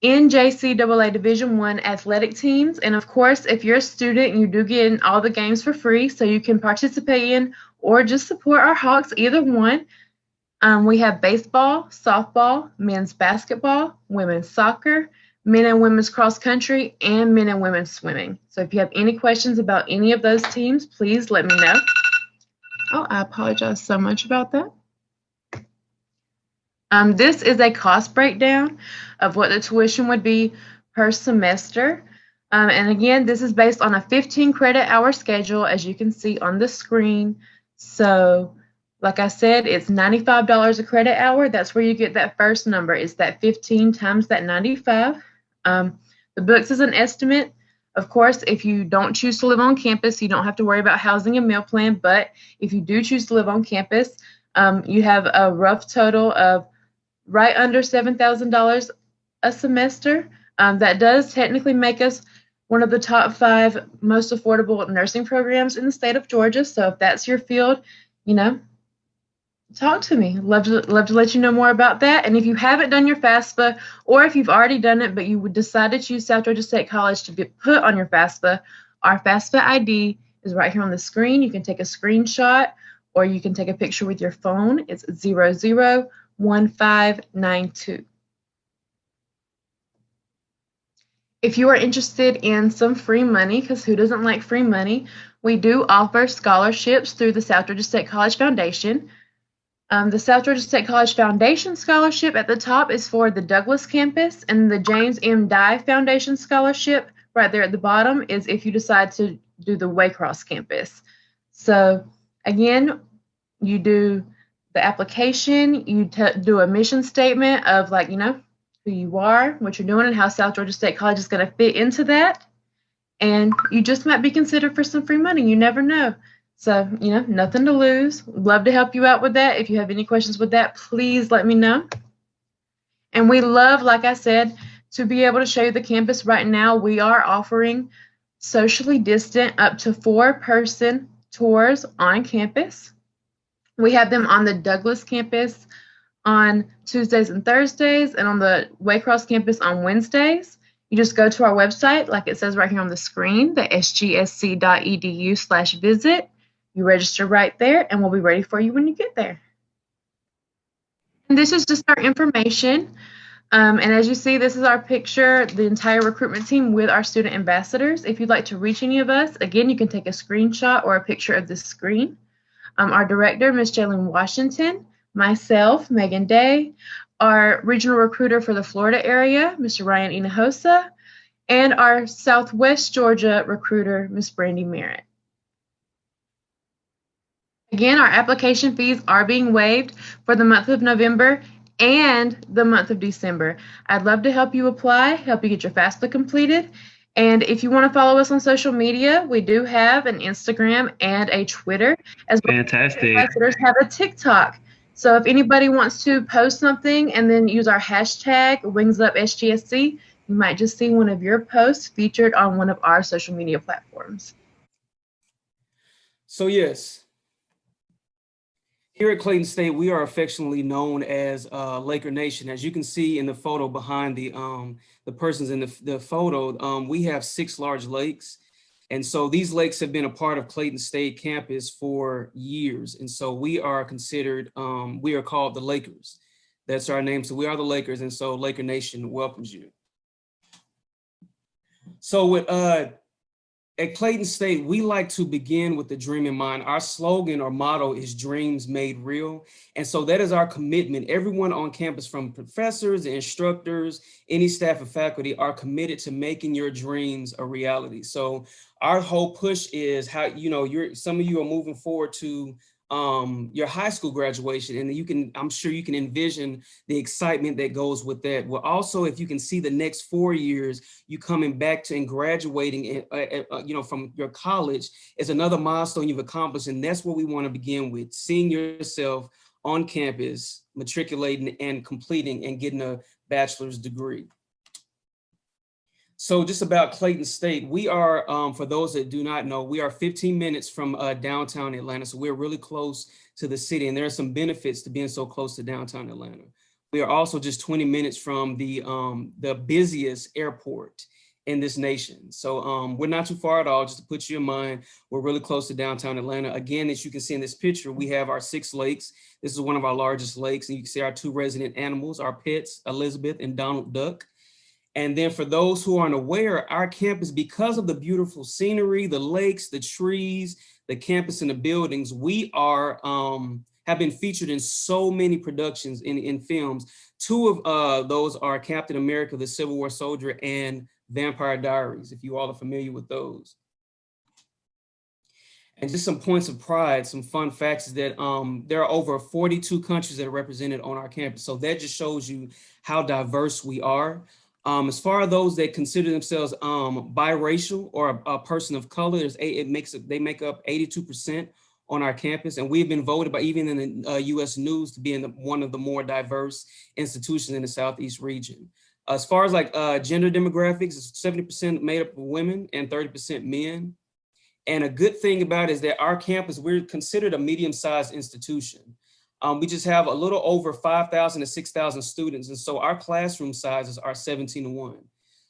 NJCAA Division I athletic teams. And of course, if you're a student, you do get in all the games for free, so you can participate in or just support our Hawks, either one. We have baseball, softball, men's basketball, women's soccer, men and women's cross country, and men and women's swimming. So if you have any questions about any of those teams, please let me know. Oh, I apologize so much about that. This is a cost breakdown of what the tuition would be per semester. And again, this is based on a 15 credit hour schedule, as you can see on the screen. So like I said, it's $95 a credit hour. That's where you get that first number. It's that 15 times that 95. The books is an estimate. Of course, if you don't choose to live on campus, you don't have to worry about housing and meal plan. But if you do choose to live on campus, you have a rough total of right under $7,000 a semester. That does technically make us one of the top 5 most affordable nursing programs in the state of Georgia. So if that's your field, talk to me. Love to let you know more about that. And if you haven't done your FAFSA, or if you've already done it but you would decide to choose South Georgia State College to be put on your FAFSA, our Fafsa ID is right here on the screen. You can take a screenshot or you can take a picture with your phone. It's 001592. If you are interested in some free money, because who doesn't like free money, we do offer scholarships through the South Georgia State College Foundation. The South Georgia State College Foundation Scholarship at the top is for the Douglas campus, and the James M. Dye Foundation Scholarship right there at the bottom is if you decide to do the Waycross campus. So again, you do the application, you do a mission statement of who you are, what you're doing, and how South Georgia State College is going to fit into that. And you just might be considered for some free money. You never know. So, nothing to lose. Love to help you out with that. If you have any questions with that, please let me know. And we love, like I said, to be able to show you the campus. Right now, we are offering socially distant up to 4-person tours on campus. We have them on the Douglas campus on Tuesdays and Thursdays, and on the Waycross campus on Wednesdays. You just go to our website, like it says right here on the screen, the sgsc.edu/visit. You register right there, and we'll be ready for you when you get there. And this is just our information. And as you see, this is our picture, the entire recruitment team with our student ambassadors. If you'd like to reach any of us, again, you can take a screenshot or a picture of this screen. Our director, Ms. Jalen Washington, myself, Megan Day, our regional recruiter for the Florida area, Mr. Ryan Inahosa, and our Southwest Georgia recruiter, Ms. Brandy Merritt. Again, our application fees are being waived for the month of November and the month of December. I'd love to help you apply, help you get your FAFSA completed. And if you want to follow us on social media, we do have an Instagram and a Twitter, as well. Fantastic. Ambassadors have a TikTok. So if anybody wants to post something and then use our hashtag WingsUpSGSC, you might just see one of your posts featured on one of our social media platforms. So yes, here at Clayton State, we are affectionately known as Laker Nation. As you can see in the photo behind the persons in the photo, we have 6 large lakes. And so these lakes have been a part of Clayton State campus for years. And so we are considered, we are called the Lakers. That's our name. So we are the Lakers. And so Laker Nation welcomes you. So with at Clayton State, we like to begin with the dream in mind. Our slogan or motto is dreams made real. And so that is our commitment. Everyone on campus, from professors, instructors, any staff and faculty, are committed to making your dreams a reality. So our whole push is how, some of you are moving forward to your high school graduation, and I'm sure you can envision the excitement that goes with that. Well, also, if you can see the next 4 years, you coming back to and graduating, from your college is another milestone you've accomplished. And that's what we want to begin with, seeing yourself on campus, matriculating and completing and getting a bachelor's degree. So just about Clayton State, we are, for those that do not know, we are 15 minutes from downtown Atlanta. So we're really close to the city, and there are some benefits to being so close to downtown Atlanta. We are also just 20 minutes from the busiest airport in this nation. So we're not too far at all, just to put you in mind, we're really close to downtown Atlanta. Again, as you can see in this picture, we have our 6 lakes. This is one of our largest lakes, and you can see our 2 resident animals, our pets, Elizabeth and Donald Duck. And then for those who aren't aware, our campus, because of the beautiful scenery, the lakes, the trees, the campus and the buildings, we are have been featured in so many productions in films. 2 of those are Captain America, the Civil War Soldier, and Vampire Diaries, if you all are familiar with those. And just some points of pride, some fun facts is that there are over 42 countries that are represented on our campus. So that just shows you how diverse we are. As far as those that consider themselves biracial or a person of color, they make up 82% on our campus, and we've been voted by even in the U.S. News to be one of the more diverse institutions in the Southeast region. As far as like gender demographics, it's 70% made up of women and 30% men. And a good thing about it is that our campus, we're considered a medium-sized institution. We just have a little over 5,000 to 6,000 students. And so our classroom sizes are 17:1.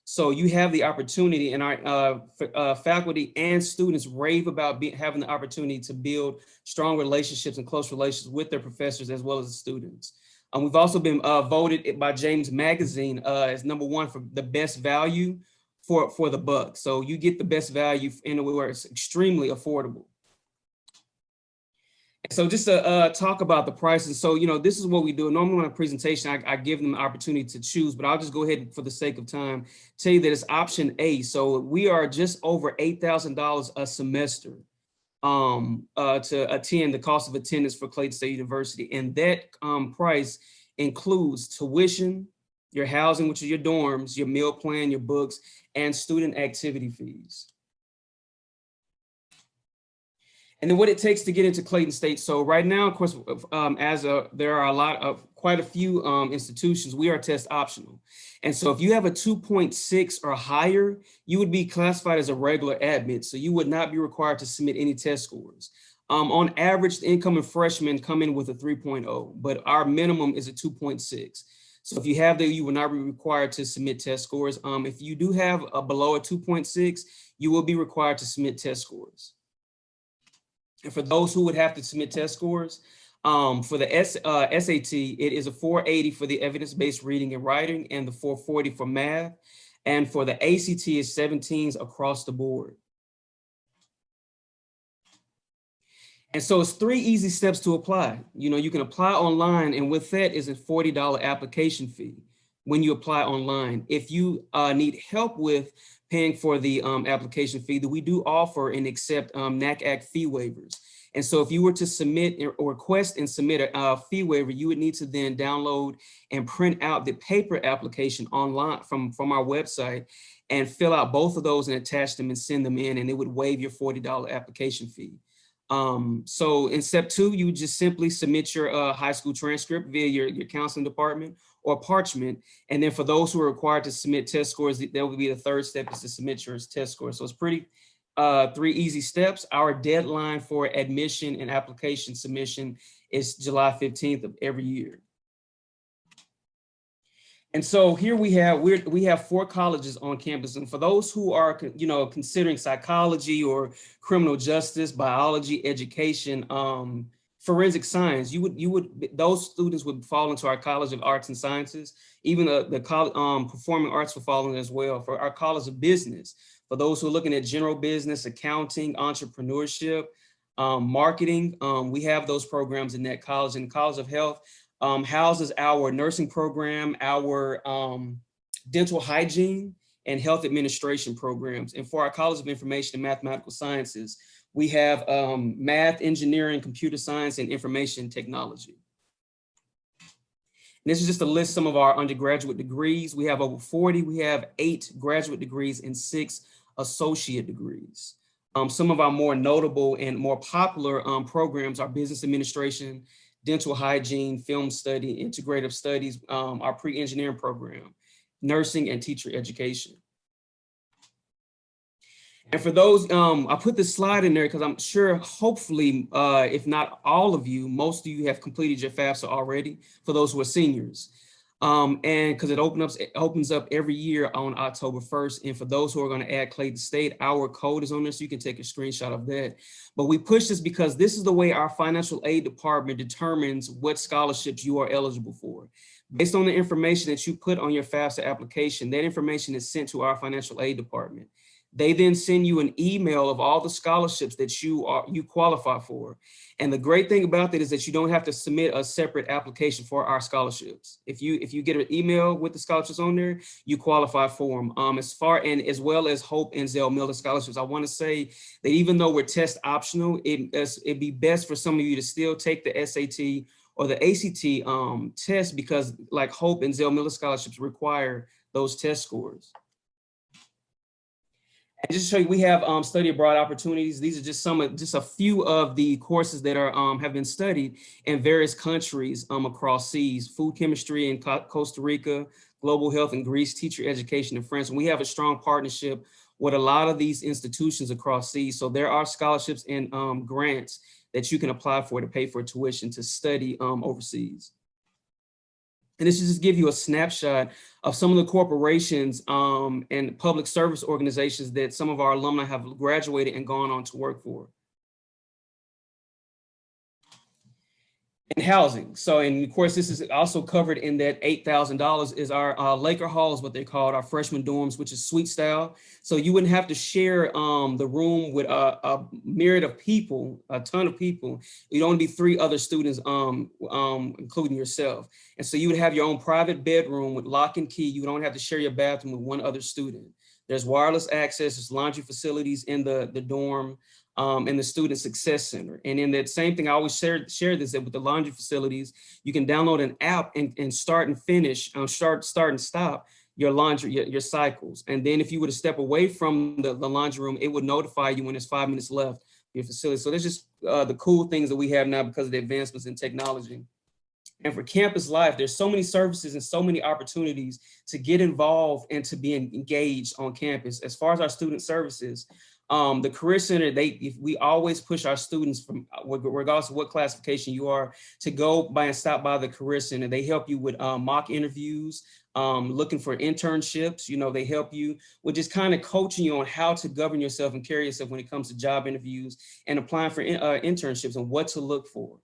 So you have the opportunity, and our faculty and students rave about having the opportunity to build strong relationships and close relations with their professors as well as the students. We've also been voted by James Magazine as #1 for the best value for the buck. So you get the best value in a way where it's extremely affordable. So just to talk about the prices. So, you know, this is what we do. Normally on a presentation, I give them the opportunity to choose, but I'll just go ahead and, for the sake of time, tell you that it's option A. So we are just over $8,000 a semester to attend, the cost of attendance for Clayton State University. And that price includes tuition, your housing, which are your dorms, your meal plan, your books, and student activity fees. And then what it takes to get into Clayton State. So right now, of course, there are quite a few institutions, we are test optional. And so if you have a 2.6 or higher, you would be classified as a regular admit. So you would not be required to submit any test scores. On average, the incoming freshmen come in with a 3.0, but our minimum is a 2.6. So if you have that, you will not be required to submit test scores. If you do have below a 2.6, you will be required to submit test scores. And for those who would have to submit test scores, for the SAT, it is a 480 for the evidence-based reading and writing and the 440 for math. And for the ACT, it's 17s across the board. And so it's 3 easy steps to apply. You know, you can apply online, and with that is a $40 application fee when you apply online. If you need help with paying for the application fee, that we do offer and accept NACAC fee waivers. And so if you were to submit or request and submit a fee waiver, you would need to then download and print out the paper application online from our website and fill out both of those and attach them and send them in, and it would waive your $40 application fee. So in step 2, you would just simply submit your high school transcript via your counseling department or parchment. And then for those who are required to submit test scores, that would be the 3rd step, is to submit your test scores. So it's pretty 3 easy steps. Our deadline for admission and application submission is July 15th of every year. And so here we have 4 colleges on campus. And for those who are, you know, considering psychology or criminal justice, biology, education, forensic science, those students would fall into our College of Arts and Sciences. Even the performing arts will fall in as well. For our College of Business, for those who are looking at general business, accounting, entrepreneurship, marketing, we have those programs in that college. And College of Health houses our nursing program, our dental hygiene and health administration programs. And for our College of Information and Mathematical Sciences, we have math, engineering, computer science, and information technology. And this is just a list of some of our undergraduate degrees. We have over 40, we have 8 graduate degrees and 6 associate degrees. Some of our more notable and more popular programs are business administration, dental hygiene, film study, integrative studies, our pre-engineering program, nursing, and teacher education. And for those, I put this slide in there because I'm sure, hopefully, if not all of you, most of you have completed your FAFSA already, for those who are seniors. And because it opens up every year on October 1st. And for those who are going to add Clayton State, our code is on there, so you can take a screenshot of that. But we push this because this is the way our financial aid department determines what scholarships you are eligible for. Based on the information that you put on your FAFSA application, that information is sent to our financial aid department. They then send you an email of all the scholarships that you qualify for. And the great thing about that is that you don't have to submit a separate application for our scholarships. If you get an email with the scholarships on there, you qualify for them. As well as Hope and Zell Miller scholarships. I want to say that even though we're test optional, it'd be best for some of you to still take the SAT or the ACT test, because like Hope and Zell Miller scholarships require those test scores. And just to show you, we have study abroad opportunities. These are just a few of the courses that are have been studied in various countries across seas: food chemistry in Costa Rica, global health in Greece, teacher education in France. And we have a strong partnership with a lot of these institutions across seas. So there are scholarships and grants that you can apply for to pay for tuition to study overseas. And this is just give you a snapshot of some of the corporations and public service organizations that some of our alumni have graduated and gone on to work for. And housing. So, and of course, this is also covered in that $8,000 is our Laker Hall is what they call it, our freshman dorms, which is suite style. So you wouldn't have to share the room with a myriad of people, a ton of people. You'd only be 3 other students, including yourself. And so you would have your own private bedroom with lock and key. You don't have to share your bathroom with 1 other student. There's wireless access, there's laundry facilities in the dorm. And the Student Success Center. And in that same thing, I always share this, that with the laundry facilities, you can download an app and start and finish, start and stop your laundry, your cycles. And then if you were to step away from the laundry room, it would notify you when there's 5 minutes left of your facility. So there's just the cool things that we have now because of the advancements in technology. And for campus life, there's so many services and so many opportunities to get involved and to be engaged on campus. As far as our student services, the Career Center, we always push our students, from regardless of what classification you are, to go by and stop by the Career Center. They help you with mock interviews, looking for internships. You know, they help you with just kind of coaching you on how to govern yourself and carry yourself when it comes to job interviews and applying for internships and what to look for.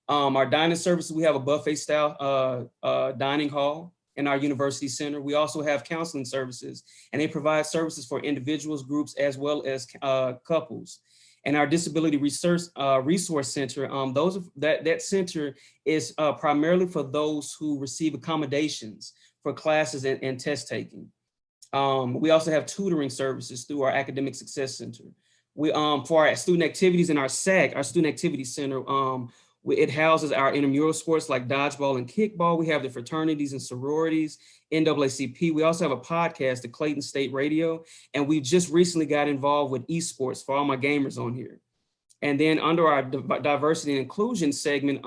Our dining services, we have a buffet style dining hall in our university center. We also have counseling services, and they provide services for individuals, groups, as well as couples. And our disability resource center, that center is primarily for those who receive accommodations for classes and test taking. We also have tutoring services through our Academic Success Center. We for our student activities in our SAC, our Student Activity Center, it houses our intramural sports like dodgeball and kickball. We have the fraternities and sororities, NAACP. We also have a podcast, the Clayton State Radio, and we just recently got involved with esports for all my gamers on here. And then under our diversity and inclusion segment,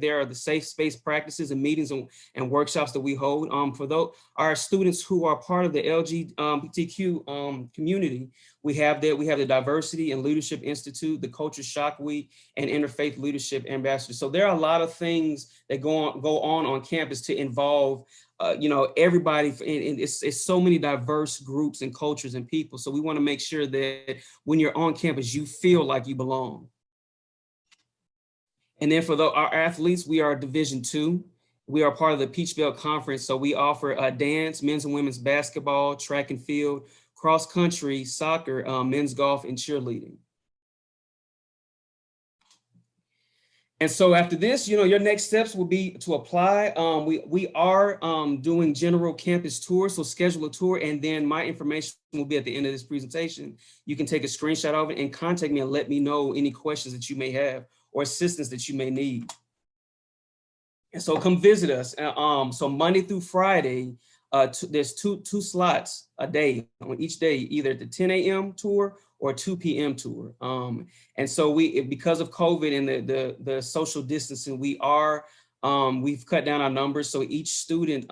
there are the safe space practices and meetings and workshops that we hold. For those our students who are part of the LGBTQ community, we have the Diversity and Leadership Institute, the Culture Shock Week, and Interfaith Leadership Ambassador. So there are a lot of things that go on campus to involve everybody, and it's so many diverse groups and cultures and people. So we want to make sure that when you're on campus, you feel like you belong. And then for our athletes, we are Division II. We are part of the Peach Belt Conference. So we offer dance, men's and women's basketball, track and field, cross country, soccer, men's golf, and cheerleading. And so after this, your next steps will be to apply. We are doing general campus tours, so schedule a tour, and then my information will be at the end of this presentation. You can take a screenshot of it and contact me and let me know any questions that you may have or assistance that you may need. And so come visit us. So Monday through Friday, there's two slots a day on each day, either the 10 a.m. tour or 2 p.m. tour. And so because of COVID and the social distancing, we've cut down our numbers. So each student,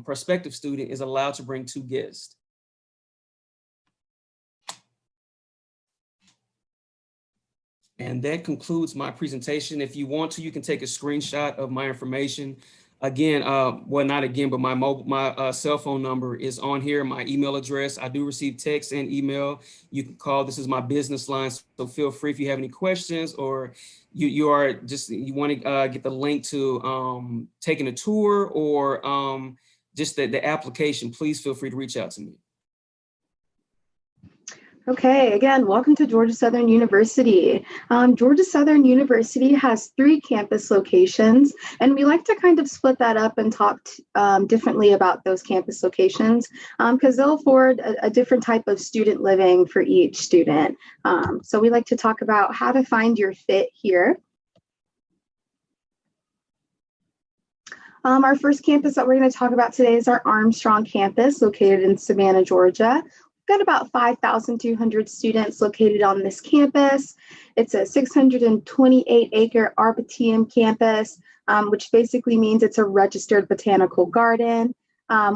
prospective student, is allowed to bring 2 guests. And that concludes my presentation. If you want to, you can take a screenshot of my information. Again, well, not again, but my cell phone number is on here, my email address. I do receive text and email. You can call. This is my business line. So feel free if you have any questions, or you want to get the link to taking a tour, or just the application, please feel free to reach out to me. Okay, again, welcome to Georgia Southern University. Georgia Southern University has 3 campus locations, and we like to kind of split that up and talk differently about those campus locations because they'll afford a different type of student living for each student. So we like to talk about how to find your fit here. Our first campus that we're going to talk about today is our Armstrong Campus, located in Savannah, Georgia. Got about 5,200 students located on this campus. It's a 628-acre Arboretum campus, which basically means it's a registered botanical garden.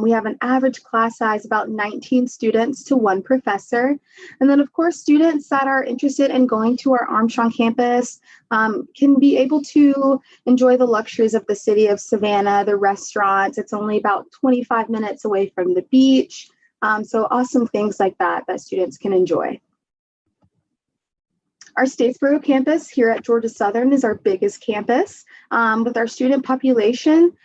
We have an average class size about 19 students to 1 professor. And then, of course, students that are interested in going to our Armstrong campus can be able to enjoy the luxuries of the city of Savannah, the restaurants. It's only about 25 minutes away from the beach. So awesome things like that students can enjoy. Our Statesboro campus here at Georgia Southern is our biggest campus with our student population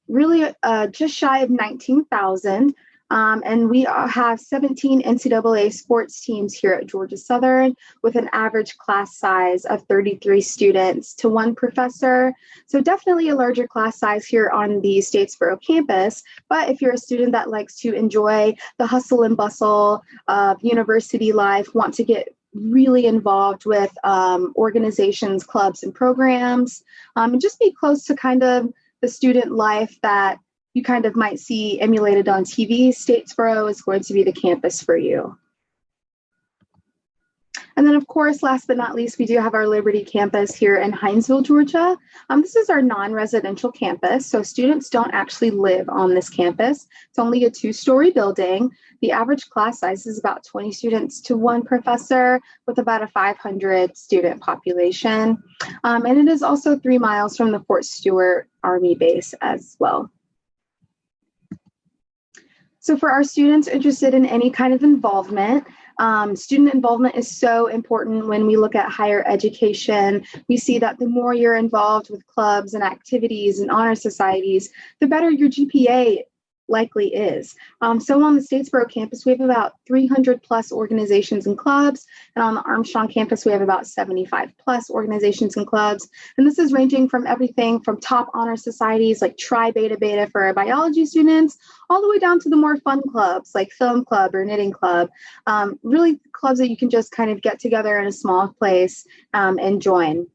really just shy of 19,000. And we have 17 NCAA sports teams here at Georgia Southern with an average class size of 33 students to 1 professor. So definitely a larger class size here on the Statesboro campus. But if you're a student that likes to enjoy the hustle and bustle of university life, want to get really involved with organizations, clubs, and programs, and just be close to kind of the student life that you kind of might see emulated on TV, Statesboro is going to be the campus for you. And then, of course, last but not least, we do have our Liberty campus here in Hinesville, Georgia. This is our non-residential campus, so students don't actually live on this campus. It's only a 2-story building. The average class size is about 20 students to 1 professor with about a 500 student population. And it is also 3 miles from the Fort Stewart Army base as well. So for our students interested in any kind of involvement, student involvement is so important when we look at higher education. We see that the more you're involved with clubs and activities and honor societies, the better your GPA likely is. So on the Statesboro campus, we have about 300 plus organizations and clubs. And on the Armstrong campus, we have about 75 plus organizations and clubs. And this is ranging from everything from top honor societies like Tri Beta Beta for our biology students, all the way down to the more fun clubs like film club or knitting club. Really clubs that you can just kind of get together in a small place and join.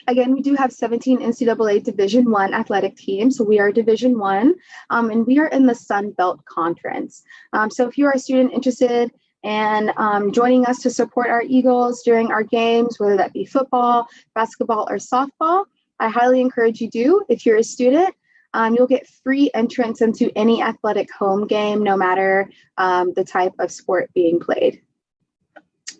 Again, we do have 17 NCAA Division I athletic teams, so we are Division I, and we are in the Sun Belt Conference. So if you are a student interested in joining us to support our Eagles during our games, whether that be football, basketball, or softball, I highly encourage you do. If you're a student, you'll get free entrance into any athletic home game, no matter the type of sport being played.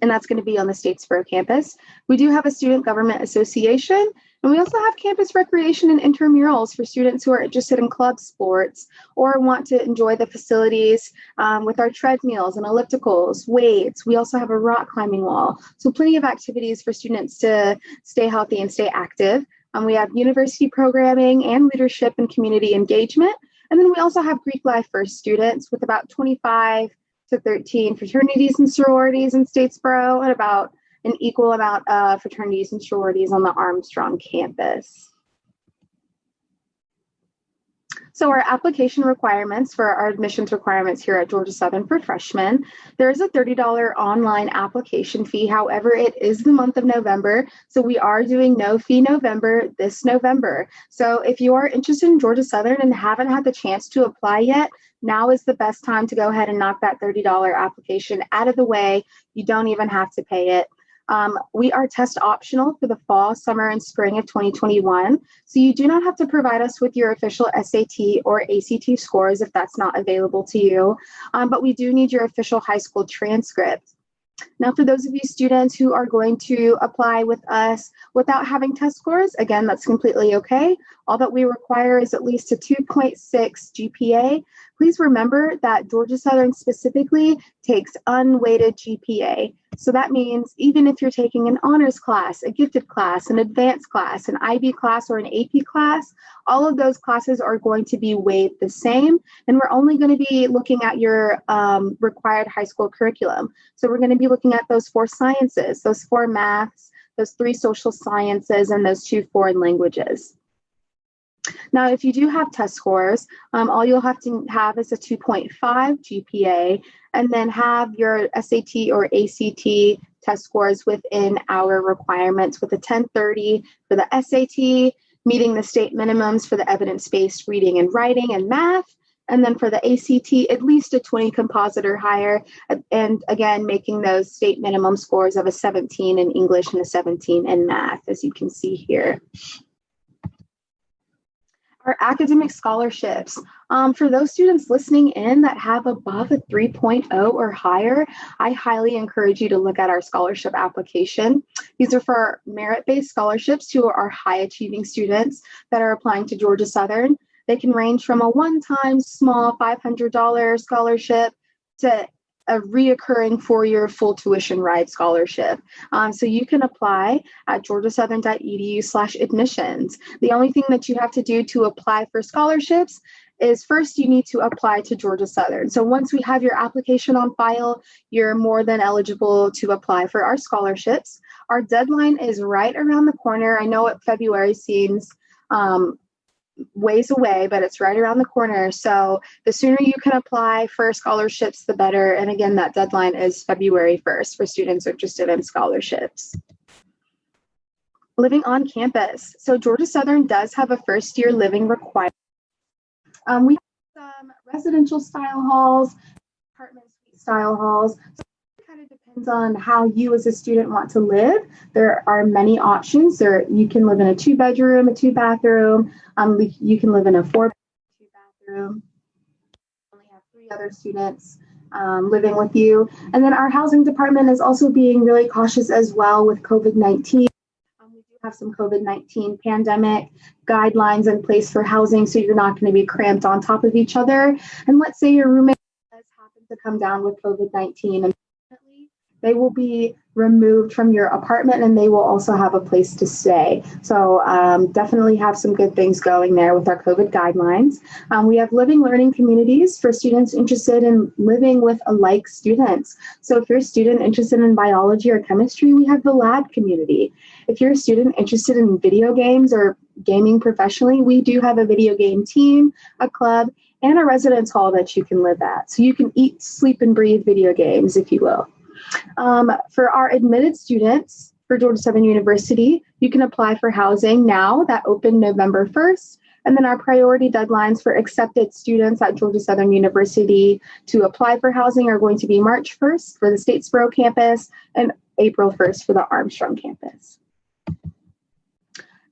And that's going to be on the Statesboro campus. We do have a student government association, and we also have campus recreation and intramurals for students who are interested in club sports or want to enjoy the facilities with our treadmills and ellipticals, weights. We also have a rock climbing wall. So plenty of activities for students to stay healthy and stay active. We have university programming and leadership and community engagement. And then we also have Greek Life for students with about 25 to 13 fraternities and sororities in Statesboro and about an equal amount of fraternities and sororities on the Armstrong campus. So our application requirements for our admissions requirements here at Georgia Southern for freshmen, there is a $30 online application fee. However, it is the month of November, so we are doing no fee November this November. So if you are interested in Georgia Southern and haven't had the chance to apply yet, now is the best time to go ahead and knock that $30 application out of the way. You don't even have to pay it. We are test optional for the fall, summer, and spring of 2021. So you do not have to provide us with your official SAT or ACT scores if that's not available to you. But we do need your official high school transcript. Now, for those of you students who are going to apply with us without having test scores, again, that's completely okay. All that we require is at least a 2.6 GPA. Please remember that Georgia Southern specifically takes unweighted GPA. So that means even if you're taking an honors class, a gifted class, an advanced class, an IB class, or an AP class, all of those classes are going to be weighed the same. And we're only going to be looking at your required high school curriculum. So we're going to be looking at those 4 sciences, those 4 maths, those 3 social sciences, and those 2 foreign languages. Now, if you do have test scores, all you'll have to have is a 2.5 GPA, and then have your SAT or ACT test scores within our requirements with a 1030 for the SAT, meeting the state minimums for the evidence-based reading and writing and math, and then for the ACT, at least a 20 composite or higher, and again, making those state minimum scores of a 17 in English and a 17 in math, as you can see here. Our academic scholarships. For those students listening in that have above a 3.0 or higher, I highly encourage you to look at our scholarship application. These are for merit-based scholarships to our high-achieving students that are applying to Georgia Southern. They can range from a one-time small $500 scholarship to a reoccurring 4-year full tuition ride scholarship. So you can apply at georgiasouthern.edu/admissions. The only thing that you have to do to apply for scholarships is first you need to apply to Georgia Southern. So once we have your application on file, you're more than eligible to apply for our scholarships. Our deadline is right around the corner. I know what February seems ways away, but it's right around the corner. So the sooner you can apply for scholarships, the better. And again, that deadline is February 1st for students interested in scholarships. Living on campus. So Georgia Southern does have a first-year living requirement. We have some residential style halls, apartment suite style halls. So it kind of depends on how you as a student want to live. There are many options. You can live in a 2-bedroom, a 2-bathroom. You can live in a 4-bedroom, 2-bathroom. We only have 3 other students living with you. And then our housing department is also being really cautious as well with COVID-19. We do have some COVID-19 pandemic guidelines in place for housing, so you're not going to be cramped on top of each other. And let's say your roommate does happen to come down with COVID-19, and they will be removed from your apartment and they will also have a place to stay. So definitely have some good things going there with our COVID guidelines. We have living learning communities for students interested in living with alike students. So if you're a student interested in biology or chemistry, we have the lab community. If you're a student interested in video games or gaming professionally, we do have a video game team, a club, and a residence hall that you can live at. So you can eat, sleep, and breathe video games, if you will. For our admitted students for Georgia Southern University, you can apply for housing now. That opened November 1st. And then our priority deadlines for accepted students at Georgia Southern University to apply for housing are going to be March 1st for the Statesboro Campus and April 1st for the Armstrong Campus.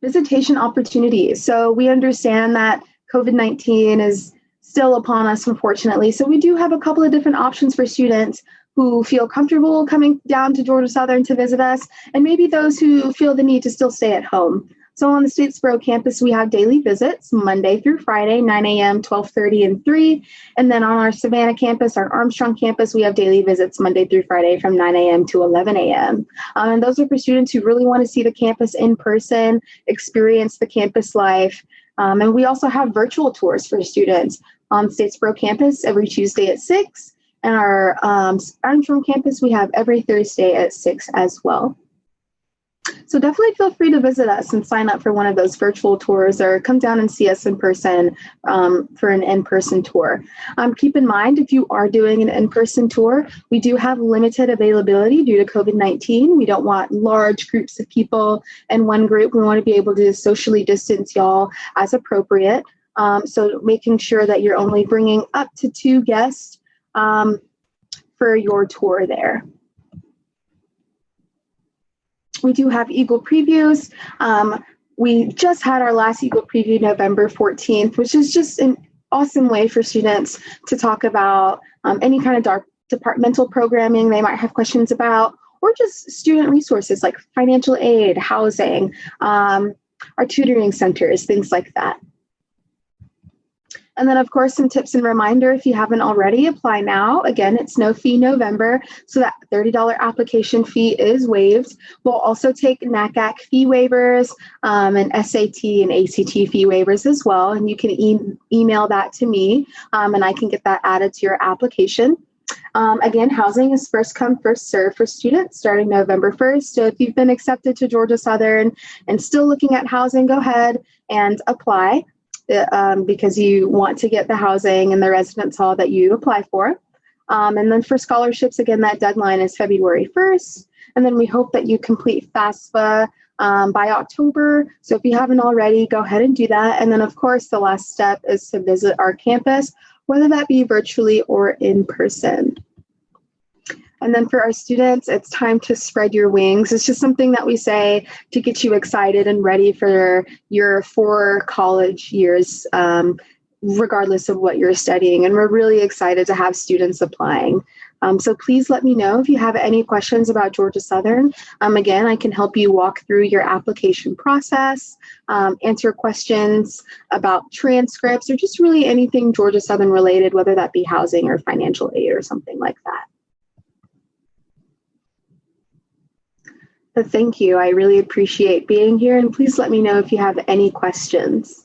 Visitation opportunities. So we understand that COVID-19 is still upon us, unfortunately. So we do have a couple of different options for students who feel comfortable coming down to Georgia Southern to visit us, and maybe those who feel the need to still stay at home. So on the Statesboro campus, we have daily visits Monday through Friday, 9 a.m., 12:30, and 3. And then on our Savannah campus, our Armstrong campus, we have daily visits Monday through Friday from 9 a.m. to 11 a.m. And those are for students who really want to see the campus in person, experience the campus life. And we also have virtual tours for students on Statesboro campus every Tuesday at 6. And our Armstrong campus, we have every Thursday at 6 as well. So definitely feel free to visit us and sign up for one of those virtual tours or come down and see us in person for an in-person tour. Keep in mind, if you are doing an in-person tour, we do have limited availability due to COVID-19. We don't want large groups of people in one group. We want to be able to socially distance y'all as appropriate. So making sure that you're only bringing up to 2 guests for your tour there. We do have Eagle previews. We just had our last Eagle preview November 14th, which is just an awesome way for students to talk about any kind of departmental programming they might have questions about, or just student resources like financial aid, housing, our tutoring centers, things like that. And then, of course, some tips and reminder, if you haven't already, apply now. Again, it's no fee November, so that $30 application fee is waived. We'll also take NACAC fee waivers and SAT and ACT fee waivers as well, and you can email that to me, and I can get that added to your application. Again, housing is first come, first serve for students starting November 1st. So if you've been accepted to Georgia Southern and still looking at housing, go ahead and apply. Because you want to get the housing and the residence hall that you apply for. And then for scholarships, again, that deadline is February 1st. And then we hope that you complete FAFSA by October. So if you haven't already, go ahead and do that. And then, of course, the last step is to visit our campus, whether that be virtually or in person. And then for our students, it's time to spread your wings. It's just something that we say to get you excited and ready for your 4 college years, regardless of what you're studying. And we're really excited to have students applying. So please let me know if you have any questions about Georgia Southern. Again, I can help you walk through your application process, answer questions about transcripts, or just really anything Georgia Southern related, whether that be housing or financial aid or something like that. But thank you. I really appreciate being here, and please let me know if you have any questions.